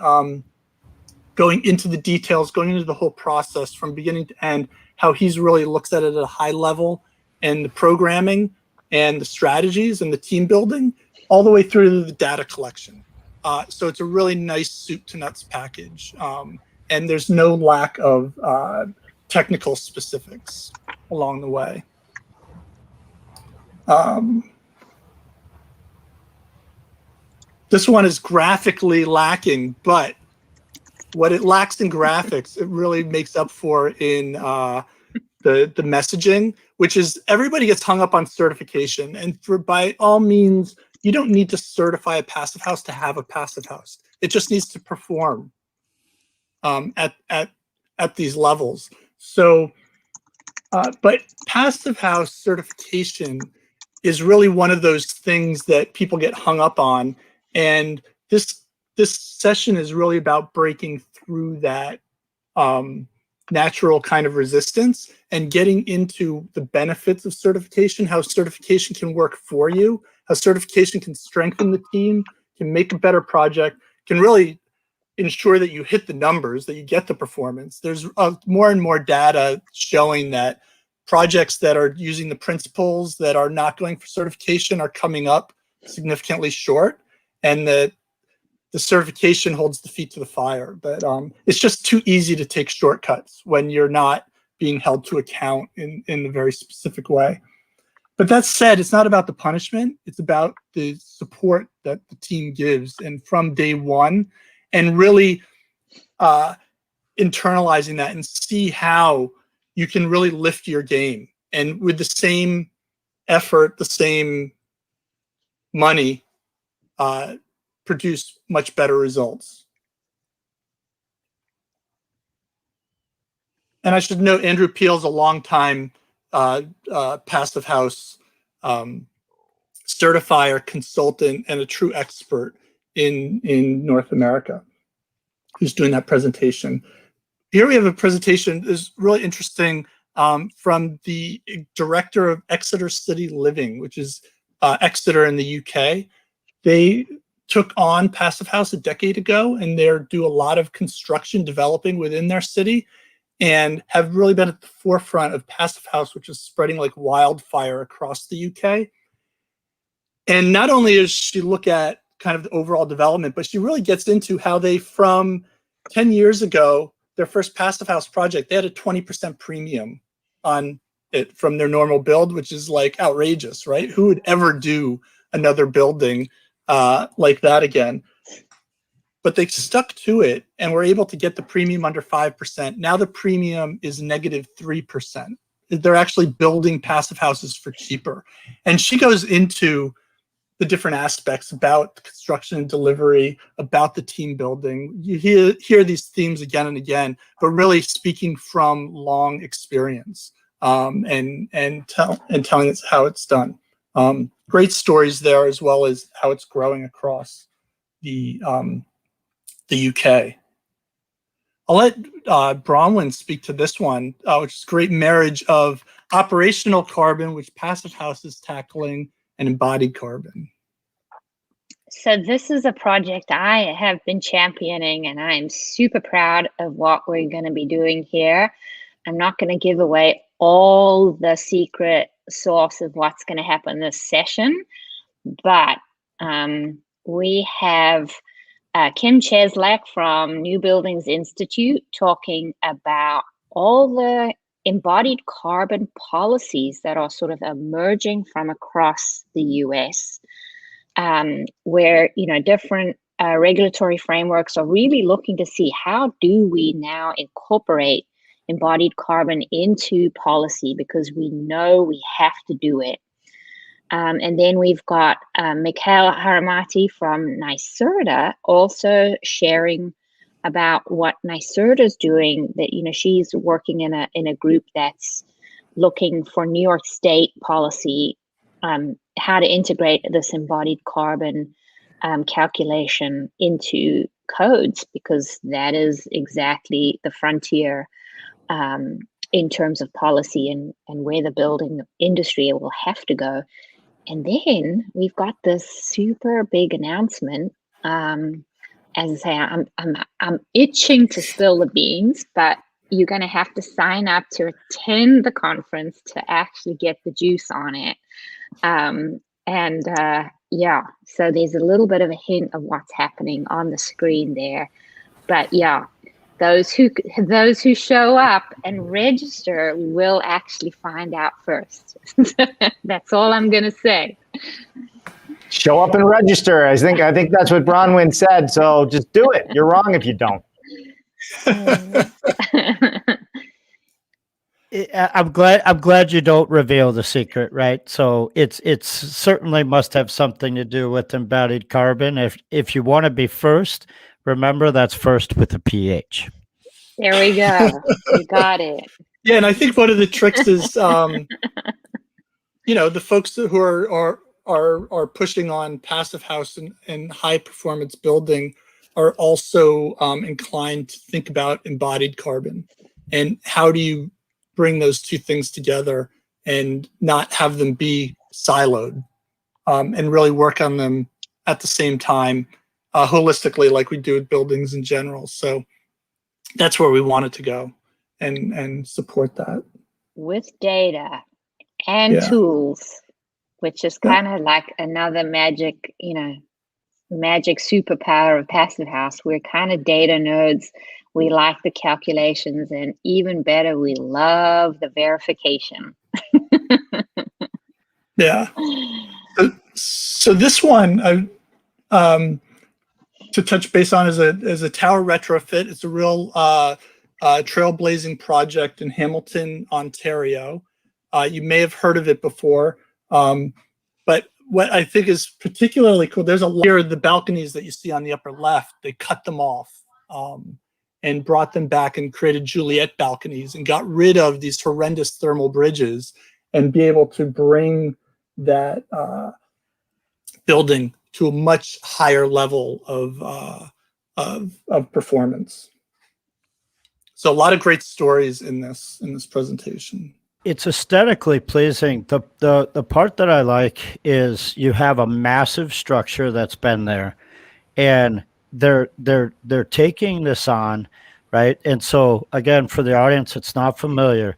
going into the details, going into the whole process from beginning to end, how he's really looks at it at a high level, and the programming and the strategies and the team building, all the way through to the data collection. So it's a really nice soup to nuts package. And there's no lack of technical specifics along the way. This one is graphically lacking, but what it lacks in graphics, it really makes up for in the messaging, which is everybody gets hung up on certification. And by all means, you don't need to certify a passive house to have a passive house. It just needs to perform at these levels. So, but passive house certification is really one of those things that people get hung up on. And this session is really about breaking through that natural kind of resistance and getting into the benefits of certification, how certification can work for you, how certification can strengthen the team, can make a better project, can really ensure that you hit the numbers, that you get the performance. There's more and more data showing that projects that are using the principles that are not going for certification are coming up significantly short, and that the certification holds the feet to the fire. But it's just too easy to take shortcuts when you're not being held to account in a very specific way. But that said, it's not about the punishment. It's about the support that the team gives. And from day one, and really internalizing that and see how you can really lift your game. And with the same effort, the same money, produce much better results. And I should note, Andrew Peel's a longtime passive house certifier, consultant, and a true expert in North America, who's doing that presentation. Here we have a presentation that is really interesting from the director of Exeter City Living, which is Exeter in the UK. They took on Passive House a decade ago, and they do a lot of construction developing within their city and have really been at the forefront of Passive House, which is spreading like wildfire across the UK. And not only does she look at kind of the overall development, but she really gets into how they, from 10 years ago, their first Passive House project, they had a 20% premium on it from their normal build, which is like outrageous, right? Who would ever do another building like that again? But they stuck to it and were able to get the premium under 5%. Now the premium is -3%. They're actually building passive houses for cheaper. And she goes into the different aspects about construction and delivery, about the team building. You hear these themes again and again, but really speaking from long experience and telling us how it's done. Great stories there, as well as how it's growing across the UK. I'll let Bronwyn speak to this one, which is a great marriage of operational carbon, which Passive House is tackling, and embodied carbon. So this is a project I have been championing, and I'm super proud of what we're going to be doing here. I'm not going to give away all the secret sauce of what's going to happen this session, but we have Kim Cheslak from New Buildings Institute talking about all the embodied carbon policies that are sort of emerging from across the US, where different regulatory frameworks are really looking to see how do we now incorporate embodied carbon into policy, because we know we have to do it. And then we've got Mikhail Haramati from NYSERDA also sharing about what NYSERDA is doing. That she's working in a group that's looking for New York State policy, how to integrate this embodied carbon calculation into codes, because that is exactly the frontier in terms of policy and where the building industry will have to go. And then we've got this super big announcement. As I say, I'm itching to spill the beans, but you're going to have to sign up to attend the conference to actually get the juice on it. Yeah, so there's a little bit of a hint of what's happening on the screen there. But yeah, those who show up and register will actually find out first. That's all I'm gonna say. Show up and register. I think that's what Bronwyn said. So just do it. You're wrong if you don't. I'm glad you don't reveal the secret, right? So it's certainly must have something to do with embodied carbon. If you want to be first, remember that's first with a PH. There we go. You got it. Yeah, and I think one of the tricks is, the folks who are pushing on passive house and high performance building are also inclined to think about embodied carbon and how do you bring those two things together and not have them be siloed, and really work on them at the same time, holistically, like we do with buildings in general. So that's where we want it to go and support that. With data and tools, which is kind of like another magic superpower of Passive House. We're kind of data nerds. We like the calculations, and even better, we love the verification. Yeah. So this one, to touch base on, is a tower retrofit. It's a real trailblazing project in Hamilton, Ontario. You may have heard of it before, but what I think is particularly cool, there's a layer of the balconies that you see on the upper left. They cut them off and brought them back and created Juliet balconies and got rid of these horrendous thermal bridges and be able to bring that building to a much higher level of performance. So a lot of great stories in this presentation. It's aesthetically pleasing. The part that I like is you have a massive structure that's been there, and they're taking this on, right? And so again, for the audience that's not familiar,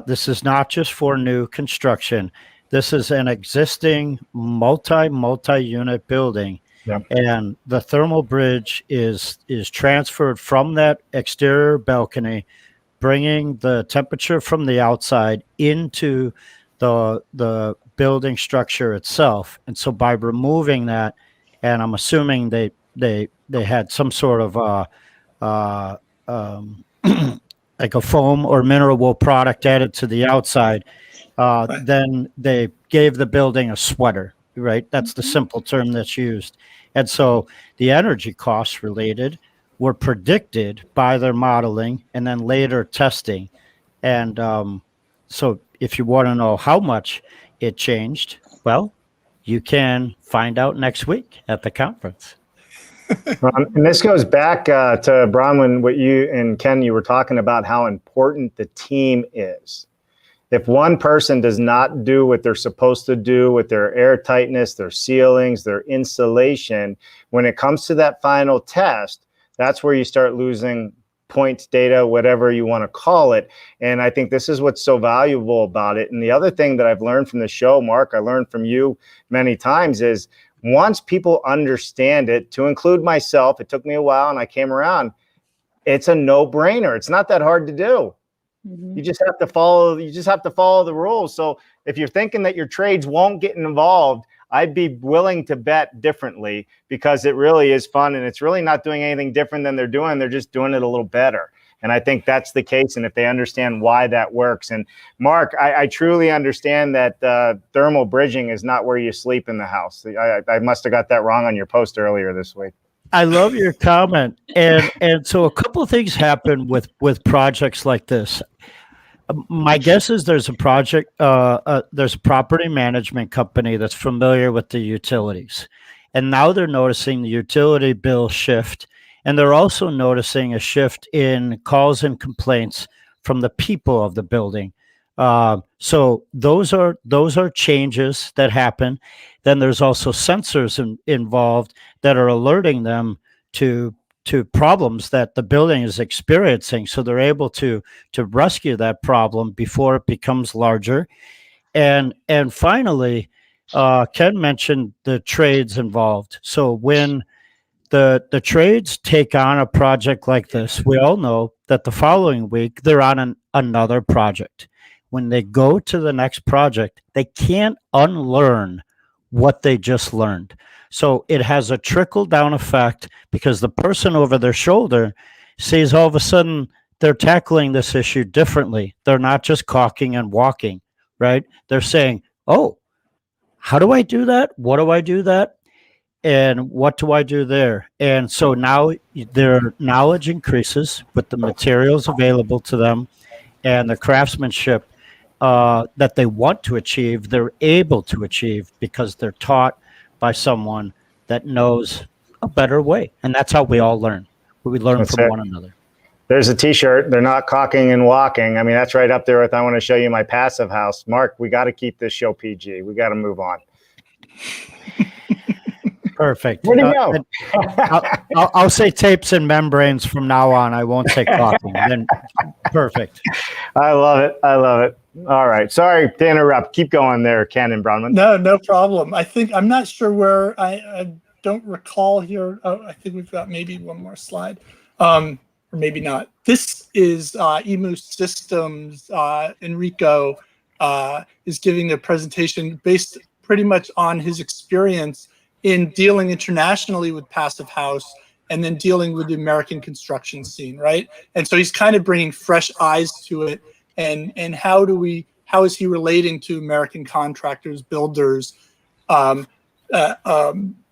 this is not just for new construction. This is an existing multi-unit building. Yep. And the thermal bridge is transferred from that exterior balcony, bringing the temperature from the outside into the building structure itself. And so by removing that, and I'm assuming they had some sort of like a foam or mineral wool product added to the outside, then they gave the building a sweater, right? That's the simple term that's used. And so the energy costs related were predicted by their modeling and then later testing. And so if you want to know how much it changed, well, you can find out next week at the conference. And this goes back to Bronwyn, what you and Ken, you were talking about how important the team is. If one person does not do what they're supposed to do with their air tightness, their ceilings, their insulation, when it comes to that final test, that's where you start losing points, data, whatever you want to call it. And I think this is what's so valuable about it. And the other thing that I've learned from the show, Mark, I learned from you many times, is once people understand it, to include myself, it took me a while and I came around, it's a no-brainer. It's not that hard to do. You just have to follow the rules. So if you're thinking that your trades won't get involved, I'd be willing to bet differently, because it really is fun and it's really not doing anything different than they're doing. They're just doing it a little better. And I think that's the case. And if they understand why that works. And Mark, I truly understand that thermal bridging is not where you sleep in the house. I must have got that wrong on your post earlier this week. I love your comment. And so a couple of things happen with projects like this. My guess is there's a property management company that's familiar with the utilities. And now they're noticing the utility bill shift. And they're also noticing a shift in calls and complaints from the people of the building. So those are changes that happen. Then there's also sensors involved that are alerting them to problems that the building is experiencing. So they're able to rescue that problem before it becomes larger. And finally, Ken mentioned the trades involved. So when the trades take on a project like this, we all know that the following week they're on another project. When they go to the next project, they can't unlearn what they just learned. So it has a trickle down effect because the person over their shoulder sees all of a sudden they're tackling this issue differently. They're not just caulking and walking, right? They're saying, oh, how do I do that? What do I do that? And what do I do there? And so now their knowledge increases with the materials available to them and the craftsmanship that they want to achieve, they're able to achieve because they're taught by someone that knows a better way. And that's how we all learn. We learn That's from it. one another. There's a t-shirt. They're not caulking and walking. I mean, that's right up there with, I want to show you my passive house. Mark, we got to keep this show PG. We got to move on. Perfect. Where'd he go? I'll say tapes and membranes from now on. I won't say caulking. Then perfect. I love it. I love it. All right. Sorry to interrupt. Keep going there, Ken and Bronwyn. No problem. I'm not sure where I don't recall here. Oh, I think we've got maybe one more slide. Or maybe not. This is Emu Systems. Enrico is giving a presentation based pretty much on his experience in dealing internationally with Passive House and then dealing with the American construction scene, right? And so he's kind of bringing fresh eyes to it. And how is he relating to American contractors, builders,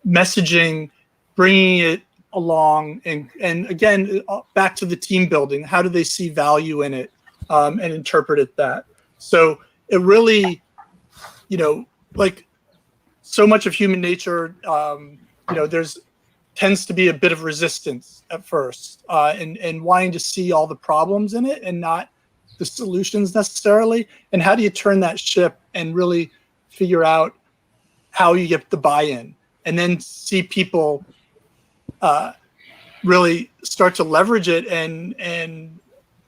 messaging, bringing it along, and again, back to the team building. How do they see value in it and interpret it that? So it really, like so much of human nature, there's tends to be a bit of resistance at first, and wanting to see all the problems in it and not the solutions necessarily. And how do you turn that ship and really figure out how you get the buy-in, and then see people really start to leverage it and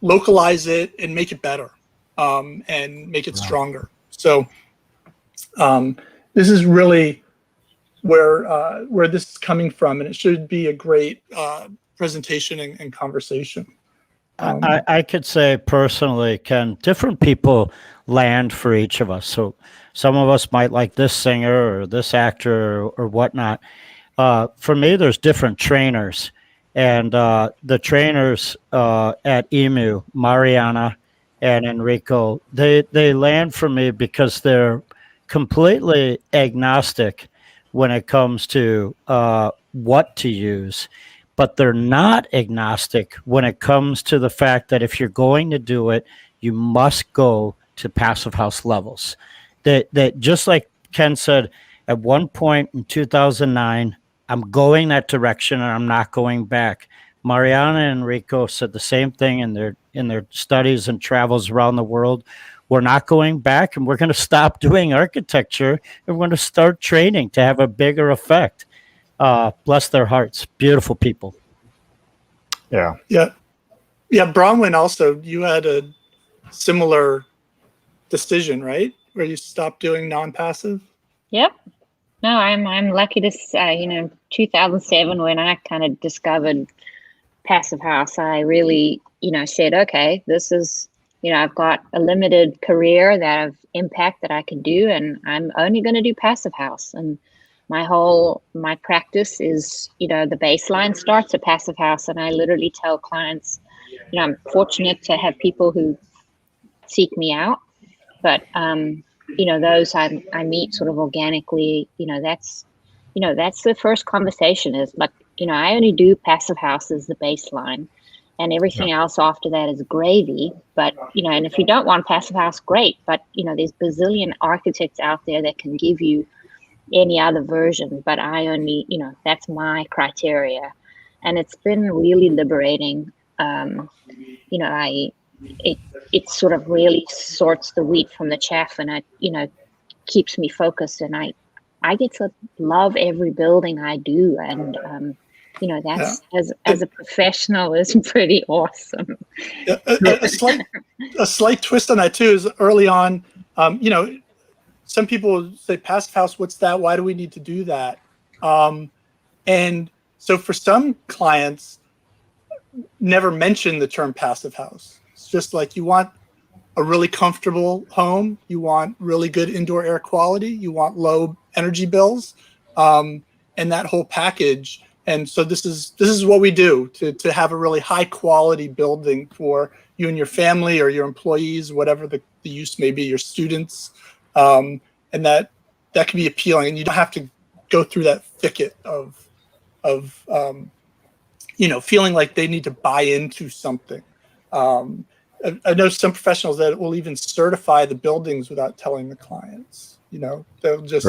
localize it and make it better, and make it stronger. So this is really where this is coming from, and it should be a great presentation and conversation. I could say personally, Ken, different people land for each of us. So some of us might like this singer or this actor or whatnot. For me, there's different trainers. And the trainers at EMU, Mariana and Enrico, they land for me because they're completely agnostic when it comes to what to use. But they're not agnostic when it comes to the fact that if you're going to do it, you must go to Passive House levels. That just like Ken said, at one point in 2009, I'm going that direction and I'm not going back. Mariana and Enrico said the same thing in their studies and travels around the world. We're not going back, and we're going to stop doing architecture, and we're going to start training to have a bigger effect. Bless their hearts. Beautiful people. Yeah. Bronwyn, also, you had a similar decision, right? Where you stopped doing non-passive? Yep. No, I'm lucky to say, 2007, when I kind of discovered Passive House, I really, said, okay, this is, I've got a limited career that of impact that I can do, and I'm only going to do Passive House. And my practice is, the baseline starts at Passive House, and I literally tell clients, I'm fortunate to have people who seek me out, but those I meet sort of organically, that's the first conversation is like, I only do Passive House as the baseline, and everything else after that is gravy. But, and if you don't want Passive House, great. But, there's bazillion architects out there that can give you any other version, but I only, that's my criteria. And it's been really liberating. It sort of really sorts the wheat from the chaff, and keeps me focused, and I get to love every building I do. And, that's as a professional is pretty awesome. A slight twist on that too is early on, some people say passive house, what's that? Why do we need to do that? And so for some clients, never mention the term passive house. It's just like you want a really comfortable home, you want really good indoor air quality, you want low energy bills, and that whole package. And so this is what we do to have a really high quality building for you and your family or your employees, whatever the use may be, your students, and that can be appealing. And you don't have to go through that thicket of feeling like they need to buy into something. I know some professionals that will even certify the buildings without telling the clients. They'll just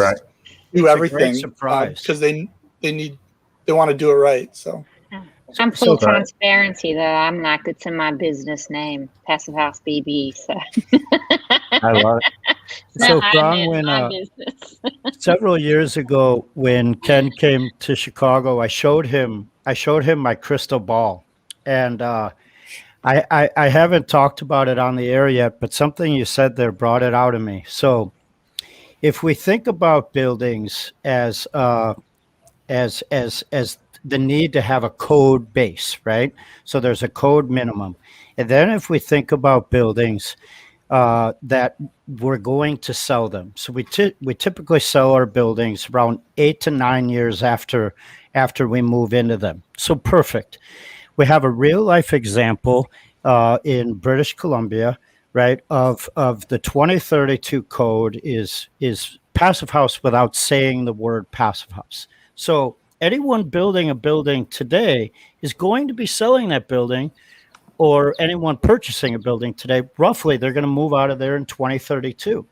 do everything because they want to do it right. So I'm full transparency, though. I'm like, it's in my business name, Passive House BB. So I love it. So Bronwyn, several years ago, when Ken came to Chicago, I showed him my crystal ball, and I haven't talked about it on the air yet, but something you said there brought it out of me. So if we think about buildings as the need to have a code base, right? So there's a code minimum. And then if we think about buildings that we're going to sell them. So we typically sell our buildings around 8 to 9 years after we move into them. So perfect. We have a real life example in British Columbia, right? Of the 2032 code is passive house without saying the word passive house. So anyone building a building today is going to be selling that building, or anyone purchasing a building today, roughly they're going to move out of there in 2032.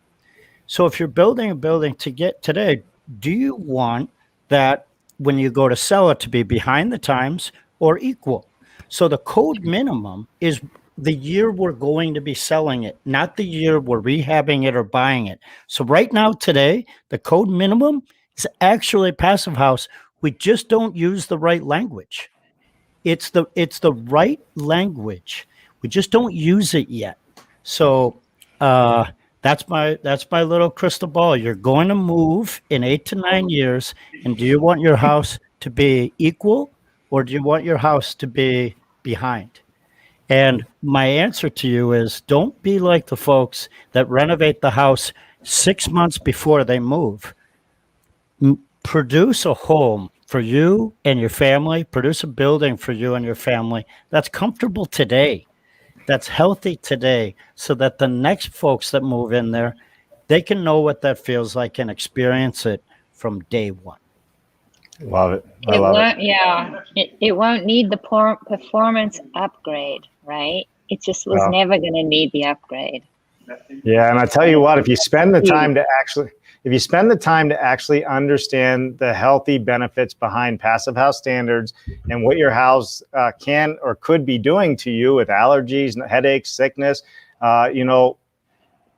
So if you're building a building to get today, do you want that when you go to sell it to be behind the times or equal? So the code minimum is the year we're going to be selling it, not the year we're rehabbing it or buying it. So right now, today, the code minimum is actually passive house. We just don't use the right language. It's the right language. We just don't use it yet. So that's my little crystal ball. You're going to move in 8 to 9 years, and do you want your house to be equal, or do you want your house to be behind? And my answer to you is, don't be like the folks that renovate the house 6 months before they move. Produce a home for you and your family. Produce a building for you and your family that's comfortable today, that's healthy today, so that the next folks that move in there, they can know what that feels like and experience it from day one. Love it. I love it. Yeah, it won't need the performance upgrade, right? It just was never going to need the upgrade. Yeah, and I tell you what, if you spend the time to actually understand the healthy benefits behind passive house standards and what your house can or could be doing to you with allergies, headaches, sickness, you'll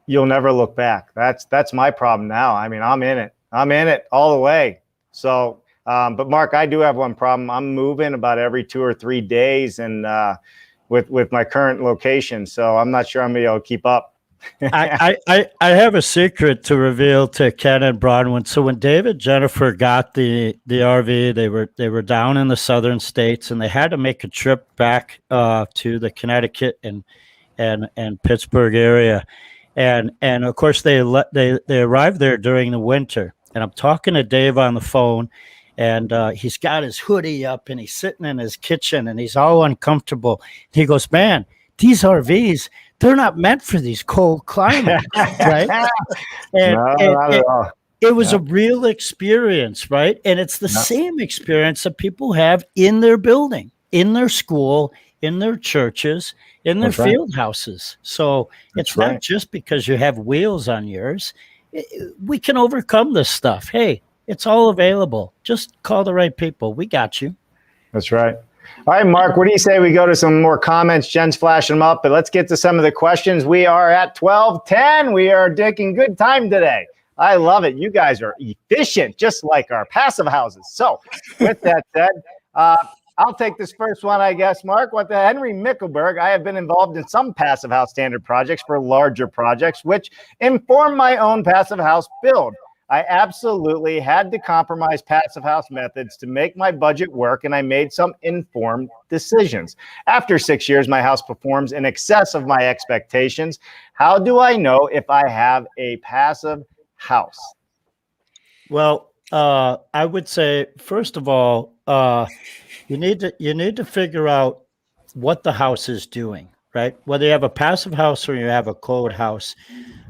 never look back. That's my problem now. I mean, I'm in it all the way. So, but Mark, I do have one problem. I'm moving about every 2 or 3 days, and with my current location, so I'm not sure I'm gonna be able to keep up. I have a secret to reveal to Ken and Bronwyn. So when David and Jennifer got the RV, they were down in the southern states, and they had to make a trip back to the Connecticut and Pittsburgh area, and of course they arrived there during the winter. And I'm talking to Dave on the phone, and he's got his hoodie up, and he's sitting in his kitchen, and he's all uncomfortable. He goes, "Man, these RVs, they're not meant for these cold climates," right? And, not at all. It was a real experience, right? And it's the same experience that people have in their building, in their school, in their churches, in their field houses. So it's not just because you have wheels on yours. We can overcome this stuff. Hey, it's all available. Just call the right people. We got you. That's right. All right, Mark, what do you say we go to some more comments? Jen's flashing them up, but let's get to some of the questions. We are at 12:10. We are taking good time today. I love it. You guys are efficient, just like our passive houses. So with that said, I'll take this first one, I guess, Mark. With the Henry Mickelberg, I have been involved in some passive house standard projects for larger projects, which inform my own passive house build. I absolutely had to compromise passive house methods to make my budget work, and I made some informed decisions. After 6 years, my house performs in excess of my expectations. How do I know if I have a passive house? Well, I would say, first of all, you need to figure out what the house is doing, right? Whether you have a passive house or you have a code house,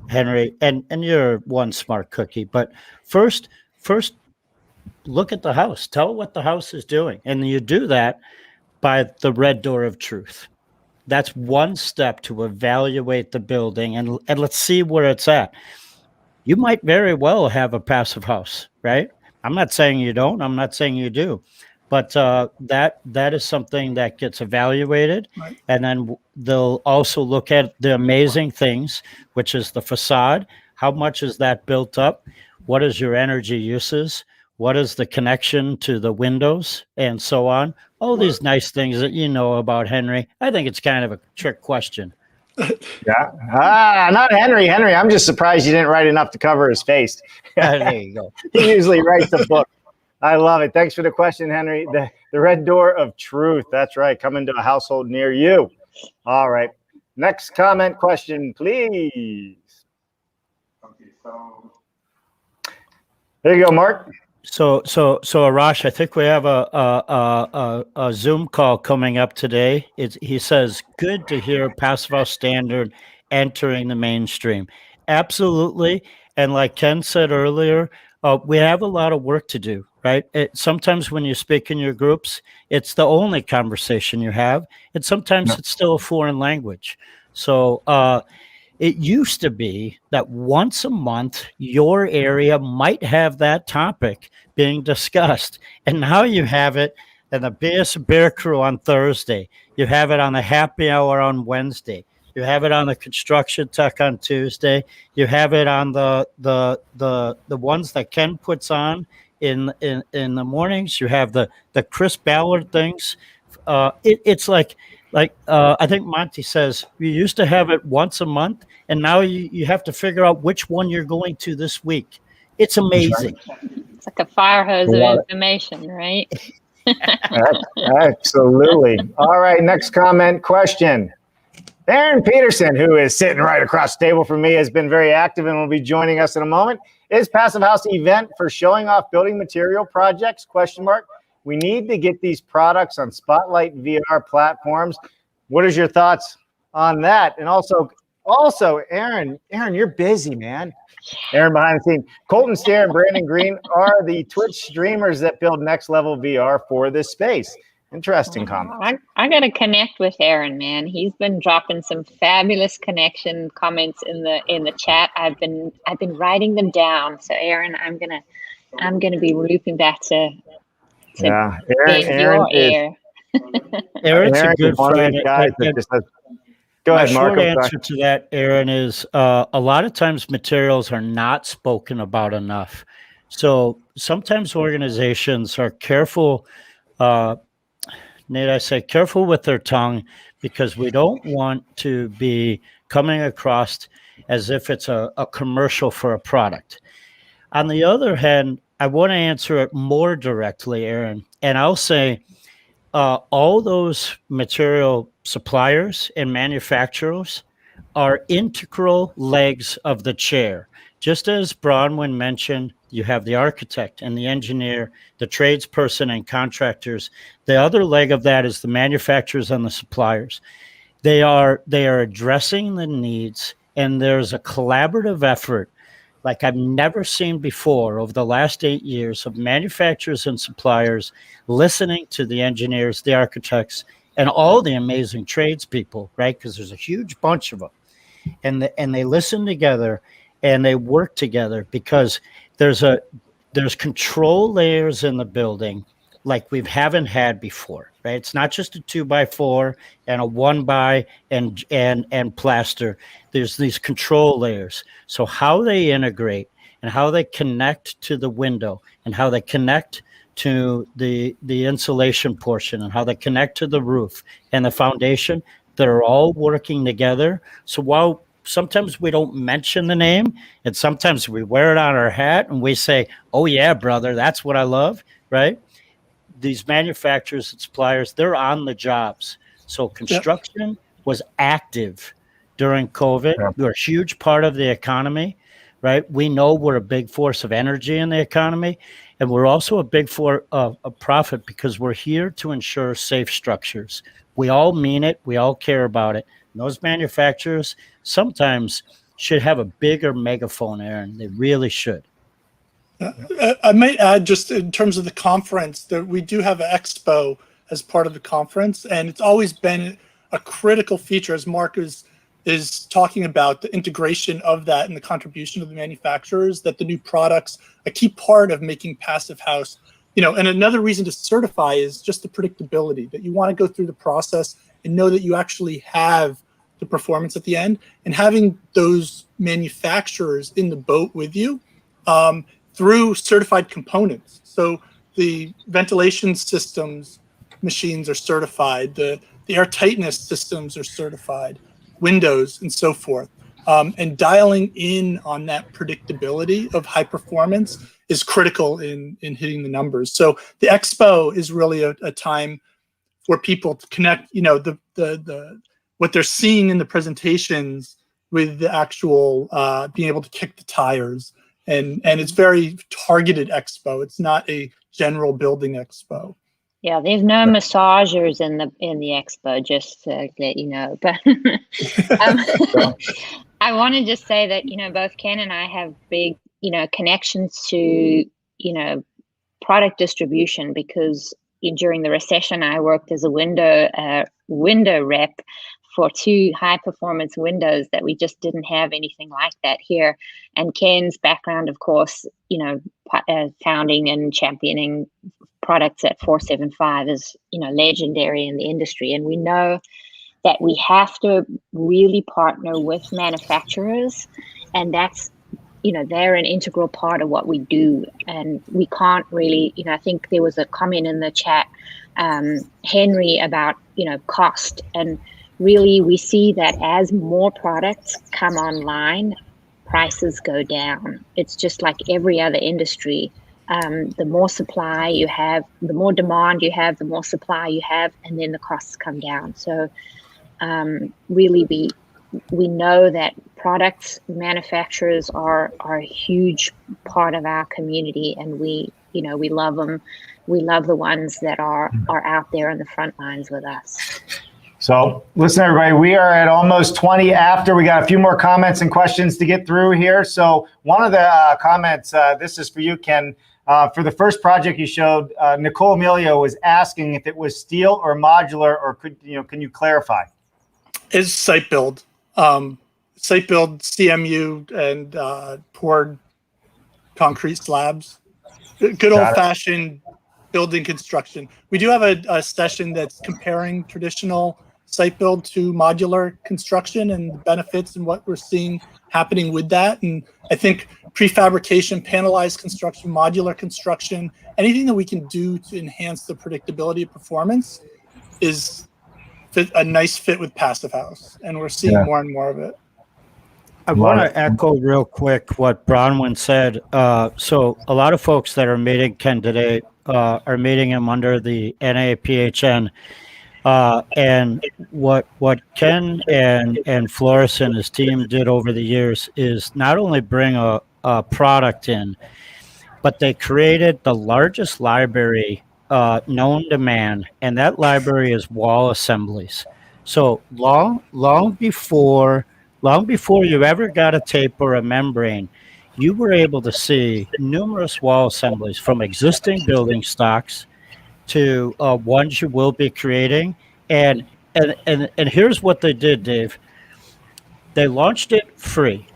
Henry, and you're one smart cookie. But first look at the house. Tell what the house is doing, and you do that by the red door of truth. That's one step to evaluate the building, and let's see where it's at. You might very well have a passive house, right? I'm not saying you don't. I'm not saying you do. But that is something that gets evaluated. Right. And then they'll also look at the amazing things, which is the facade. How much is that built up? What is your energy uses? What is the connection to the windows and so on? All these nice things that you know about, Henry. I think it's kind of a trick question. Yeah. Not Henry. Henry, I'm just surprised you didn't write enough to cover his face. There you go. He usually writes a book. I love it. Thanks for the question, Henry. The red door of truth. That's right. Coming to a household near you. All right. Next comment question, please. Okay, so there you go, Mark. So Arash, I think we have a Zoom call coming up today. He says, good to hear passive house standard entering the mainstream. Absolutely. And like Ken said earlier, we have a lot of work to do, right? Sometimes when you speak in your groups, it's the only conversation you have. And sometimes it's still a foreign language. So it used to be that once a month, your area might have that topic being discussed. And now you have it in the BS Bear Crew on Thursday. You have it on the happy hour on Wednesday. You have it on the construction tech on Tuesday. You have it on the ones that Ken puts on in the mornings. You have the Chris Ballard things. It's like I think Monty says, you used to have it once a month, and now you have to figure out which one you're going to this week. It's amazing. It's like a fire hose of information, right? Absolutely. All right, next comment question. Aaron Peterson, who is sitting right across the table from me, has been very active and will be joining us in a moment. Is Passive House event for showing off building material projects? ? We need to get these products on Spotlight VR platforms. What is your thoughts on that? And also, Aaron, you're busy, man. Aaron behind the scene. Colton Stair and Brandon Green are the Twitch streamers that build next level VR for this space. Interesting comment. I got to connect with Aaron, man. He's been dropping some fabulous connection comments in the chat. I've been writing them down. So Aaron, I'm gonna be looping back to Aaron is Aaron's a good friend. Go ahead, Mark. My short answer to that, Aaron, is a lot of times materials are not spoken about enough. So sometimes organizations are careful. Nate, I say careful with their tongue, because we don't want to be coming across as if it's a commercial for a product. On the other hand, I want to answer it more directly, Aaron, and I'll say all those material suppliers and manufacturers are integral legs of the chair. Just as Bronwyn mentioned, you have the architect and the engineer, the tradesperson and contractors. The other leg of that is the manufacturers and the suppliers. They are addressing the needs, and there's a collaborative effort like I've never seen before over the last 8 years of manufacturers and suppliers listening to the engineers, the architects, and all the amazing tradespeople, right? Because there's a huge bunch of them. And they listen together and they work together, because there's control layers in the building like we haven't had before, right? It's not just a 2x4 and a 1x and plaster. There's these control layers. So how they integrate and how they connect to the window and how they connect to the insulation portion and how they connect to the roof and the foundation, they're all working together. So while sometimes we don't mention the name, and sometimes we wear it on our hat and we say, oh yeah, brother, that's what I love, right? These manufacturers and suppliers, they're on the jobs. So construction was active during COVID. We're a huge part of the economy, right? We know we're a big force of energy in the economy, and we're also a big force of profit because we're here to ensure safe structures. We all mean it. We all care about it. And those manufacturers sometimes should have a bigger megaphone, Aaron. They really should. I might add, just in terms of the conference, that we do have an expo as part of the conference, and it's always been a critical feature, as Mark is talking about, the integration of that and the contribution of the manufacturers, that the new products, a key part of making Passive House, and another reason to certify is just the predictability, that you want to go through the process and know that you actually have the performance at the end, and having those manufacturers in the boat with you through certified components. So the ventilation systems machines are certified, the air tightness systems are certified, windows and so forth. And dialing in on that predictability of high performance is critical in hitting the numbers. So the expo is really a time for people to connect, the what they're seeing in the presentations with the actual being able to kick the tires. And it's very targeted expo. It's not a general building expo. Yeah, there's no massagers in the expo, just to let you know. But I want to just say that both Ken and I have big connections to product distribution, because during the recession I worked as a window rep for 2 high performance windows that we just didn't have anything like that here. And Ken's background, of course, founding and championing products at 475 is legendary in the industry. And we know that we have to really partner with manufacturers, and that's they're an integral part of what we do. And we can't really, I think there was a comment in the chat, Henry, about cost, and really we see that as more products come online, prices go down. It's just like every other industry. The more supply you have, the more demand you have, the more supply you have, and then the costs come down. So really we know that products manufacturers are a huge part of our community, and we love them. We love the ones that are out there on the front lines with us. So listen, everybody, we are at almost 20 after. We got a few more comments and questions to get through here. So one of the comments, this is for you, Ken. For the first project you showed, Nicole Emilio was asking if it was steel or modular, or can you clarify? It's site build. Site build, CMU, and poured concrete slabs. Good old-fashioned building construction. We do have a session that's comparing traditional site build to modular construction and the benefits and what we're seeing happening with that. And I think prefabrication, panelized construction, modular construction, anything that we can do to enhance the predictability of performance is a nice fit with Passive House. And we're seeing more and more of it. I want to echo real quick what Bronwyn said. So a lot of folks that are meeting Ken today are meeting him under the NAPHN. And what Ken and Flores and his team did over the years is not only bring a product in, but they created the largest library known to man, and that library is wall assemblies. So long before you ever got a tape or a membrane, you were able to see numerous wall assemblies from existing building stocks to ones you will be creating. And here's what they did, Dave. They launched it free.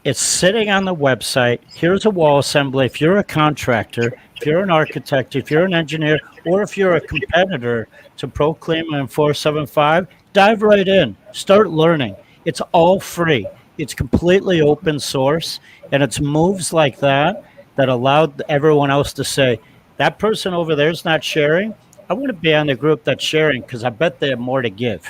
It's sitting on the website. Here's a wall assembly. If you're a contractor, if you're an architect, if you're an engineer, or if you're a competitor to Proclaim and 475, dive right in. Start learning. It's all free. It's completely open source, and it's moves like that allowed everyone else to say, That person over there is not sharing. I want to be on the group that's sharing because I bet they have more to give.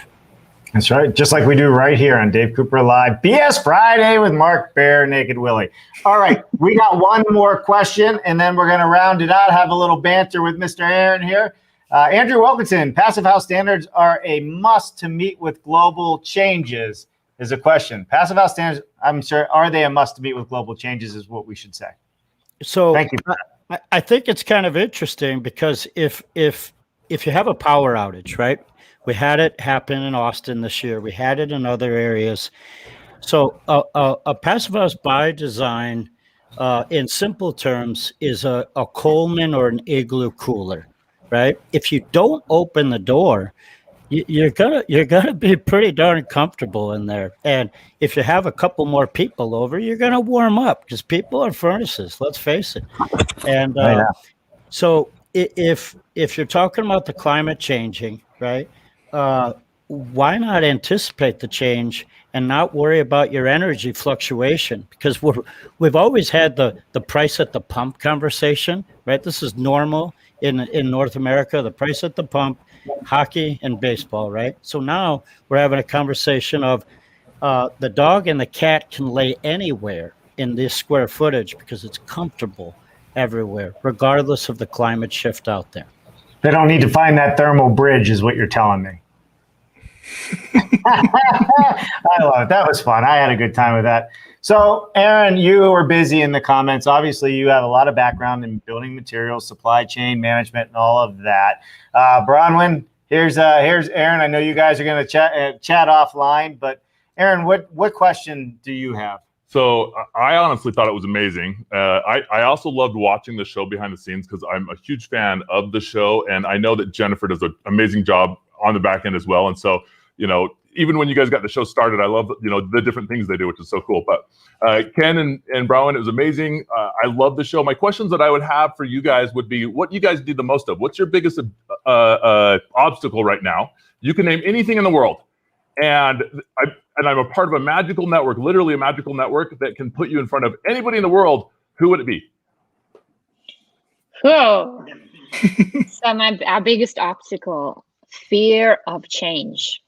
That's right. Just like we do right here on Dave Cooper Live, BS Friday with Mark Bear, Naked Willie. All right, we got one more question, and then we're going to round it out, have a little banter with Mr. Aaron here. Andrew Wilkinson, passive house standards are a must to meet with global changes is a question. Passive house standards, I'm sure, are they a must to meet with global changes is what we should say. So thank you. I think it's kind of interesting because if you have a power outage, right? We had it happen in Austin this year. We had it in other areas. So a passive house by design, in simple terms, is a Coleman or an Igloo cooler, right? If you don't open the door, you're gonna be pretty darn comfortable in there. And if you have a couple more people over, you're gonna warm up because people are furnaces. Let's face it. And so if you're talking about the climate changing, right? Why not anticipate the change and not worry about your energy fluctuation? Because we've always had the price at the pump conversation, right? This is normal in North America, the price at the pump, hockey and baseball, right? So now we're having a conversation of the dog and the cat can lay anywhere in this square footage because it's comfortable everywhere, regardless of the climate shift out there. They don't need to find that thermal bridge is what you're telling me. I love it. That was fun. I had a good time with that. So, Aaron, you were busy in the comments. Obviously, you have a lot of background in building materials, supply chain management, and all of that. Bronwyn, here's Aaron. I know you guys are going to chat offline, but Aaron, what question do you have? So I honestly thought it was amazing. I also loved watching the show behind the scenes because I'm a huge fan of the show, and I know that Jennifer does an amazing job on the back end as well. And so, even when you guys got the show started, I love, the different things they do, which is so cool. But Ken and Bronwyn, it was amazing. I love the show. My questions that I would have for you guys would be, what you guys do the most of? What's your biggest obstacle right now? You can name anything in the world. And I'm a part of a magical network, literally a magical network that can put you in front of anybody in the world. Who would it be? Whoa. So our biggest obstacle, fear of change.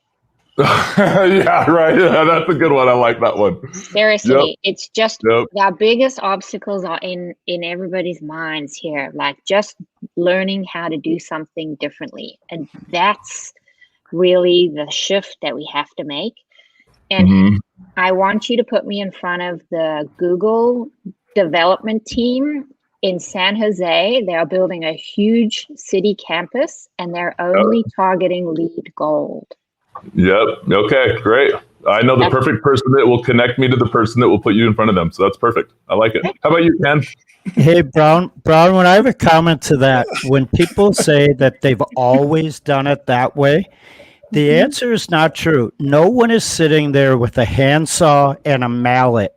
Yeah, right. Yeah, that's a good one. I like that one. Seriously, it's just our biggest obstacles are in everybody's minds here, like just learning how to do something differently. And that's really the shift that we have to make. And I want you to put me in front of the Google development team in San Jose. They are building a huge city campus and they're only targeting LEED gold. Yep. Okay, great. I know the perfect person that will connect me to the person that will put you in front of them. So that's perfect. I like it. How about you, Ken? Hey, Brown, when I have a comment to that, when people say that they've always done it that way, the answer is not true. No one is sitting there with a handsaw and a mallet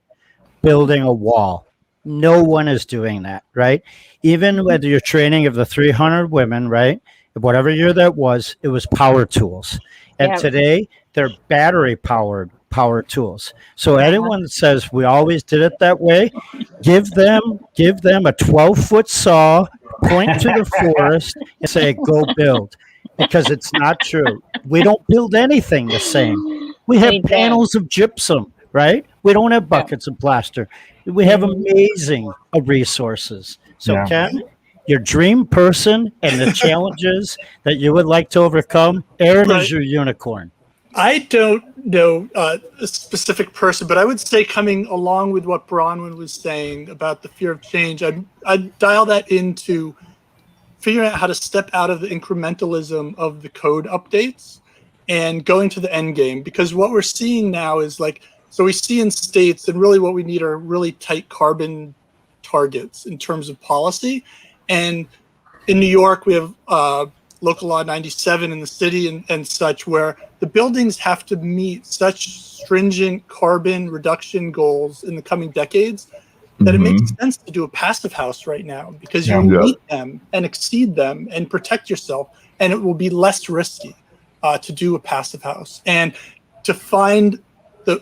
building a wall. No one is doing that, right? Even whether you're training of the 300 women, right? Whatever year that was, it was power tools. And today, they're battery-powered power tools. So anyone that says we always did it that way, give them a 12-foot saw, point to the forest, and say, go build. Because it's not true. We don't build anything the same. We have panels of gypsum, right? We don't have buckets of plaster. We have amazing resources. So Ken, your dream person and the challenges that you would like to overcome, Aaron is your unicorn. I don't know a specific person, but I would say coming along with what Bronwyn was saying about the fear of change, I'd dial that into figuring out how to step out of the incrementalism of the code updates and going to the end game. Because what we're seeing now is so we see in states, and really what we need are really tight carbon targets in terms of policy. And in New York, we have Local Law 97 in the city and such, where the buildings have to meet such stringent carbon reduction goals in the coming decades that it makes sense to do a passive house right now, because you meet them and exceed them and protect yourself, and it will be less risky to do a passive house. And to find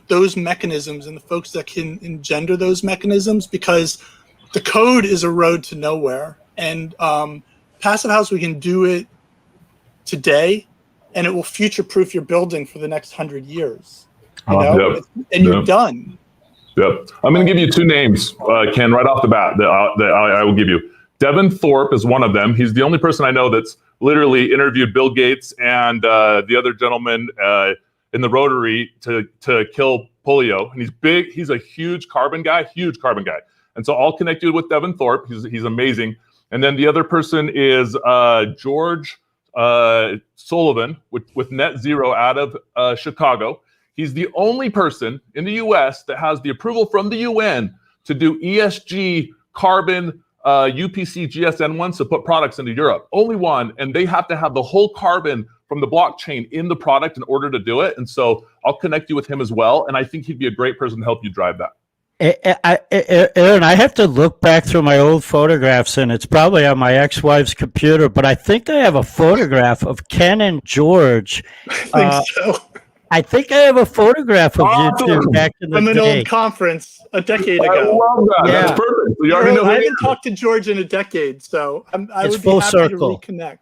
those mechanisms and the folks that can engender those mechanisms, because the code is a road to nowhere. And Passive House, we can do it today, and it will future-proof your building for the next 100 years. You know, Yep. and you're done. Yep. I'm going to give you two names, Ken, right off the bat that I will give you. Devin Thorpe is one of them. He's the only person I know that's literally interviewed Bill Gates and the other gentleman in the Rotary to kill polio. And he's big. He's a huge carbon guy. And so I'll connect you with Devin Thorpe. He's amazing. And then the other person is George Sullivan with Net Zero out of Chicago. He's the only person in the U.S. that has the approval from the UN to do ESG carbon UPC GSN1s to put products into Europe. Only one, and they have to have the whole carbon from the blockchain in the product in order to do it. And so I'll connect you with him as well. And I think he'd be a great person to help you drive that. Aaron, I have to look back through my old photographs, and it's probably on my ex-wife's computer, but I think I have a photograph of Ken and George. I think so. I think I have a photograph of you two back in the From an day. old conference a decade I ago. love that. Yeah. That's perfect. So you already know who I he haven't is. talked to George in a decade, so I It's would be full happy circle. to reconnect.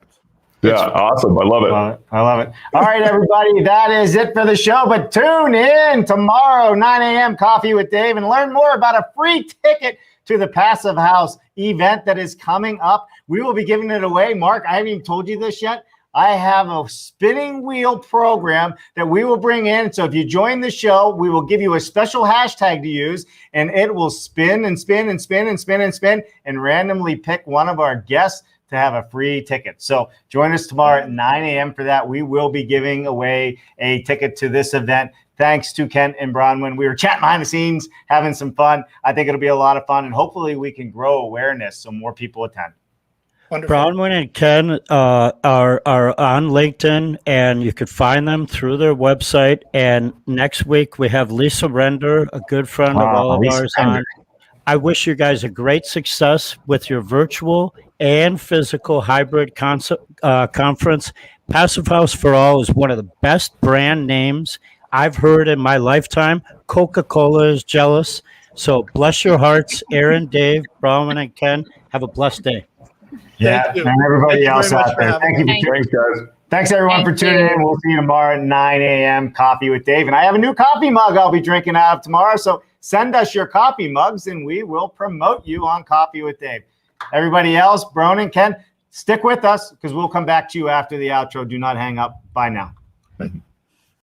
Yeah, awesome. I love it. I love it. All right, everybody, that is it for the show. But tune in tomorrow, 9 a.m., Coffee with Dave, and learn more about a free ticket to the Passive House event that is coming up. We will be giving it away. Mark, I haven't even told you this yet. I have a spinning wheel program that we will bring in. So if you join the show, we will give you a special hashtag to use, and it will spin and spin and spin and spin and spin and randomly pick one of our guests to have a free ticket. So join us tomorrow at 9 a.m. for that. We will be giving away a ticket to this event. Thanks to Kent and Bronwyn. We were chatting behind the scenes, having some fun. I think it'll be a lot of fun, and hopefully we can grow awareness so more people attend. Wonderful. Bronwyn and Ken are on LinkedIn, and you could find them through their website. And next week we have Lisa Render, a good friend of all of Lisa ours. Render. On. I wish you guys a great success with your virtual and physical hybrid conference. Passive House for All is one of the best brand names I've heard in my lifetime. Coca-Cola is jealous. So bless your hearts, Aaron, Dave, Bronwyn, and Ken. Have a blessed day. Yeah, Thank you. and everybody Thank you else very much out for there. having Thank me. you. Thanks, guys. Thanks, everyone, for Thank tuning you. in. We'll see you tomorrow at 9 a.m. Coffee with Dave. And I have a new coffee mug I'll be drinking out of tomorrow. So send us your coffee mugs, and we will promote you on Coffee with Dave. Everybody else, Bron and Ken, stick with us because we'll come back to you after the outro. Do not hang up. Bye now.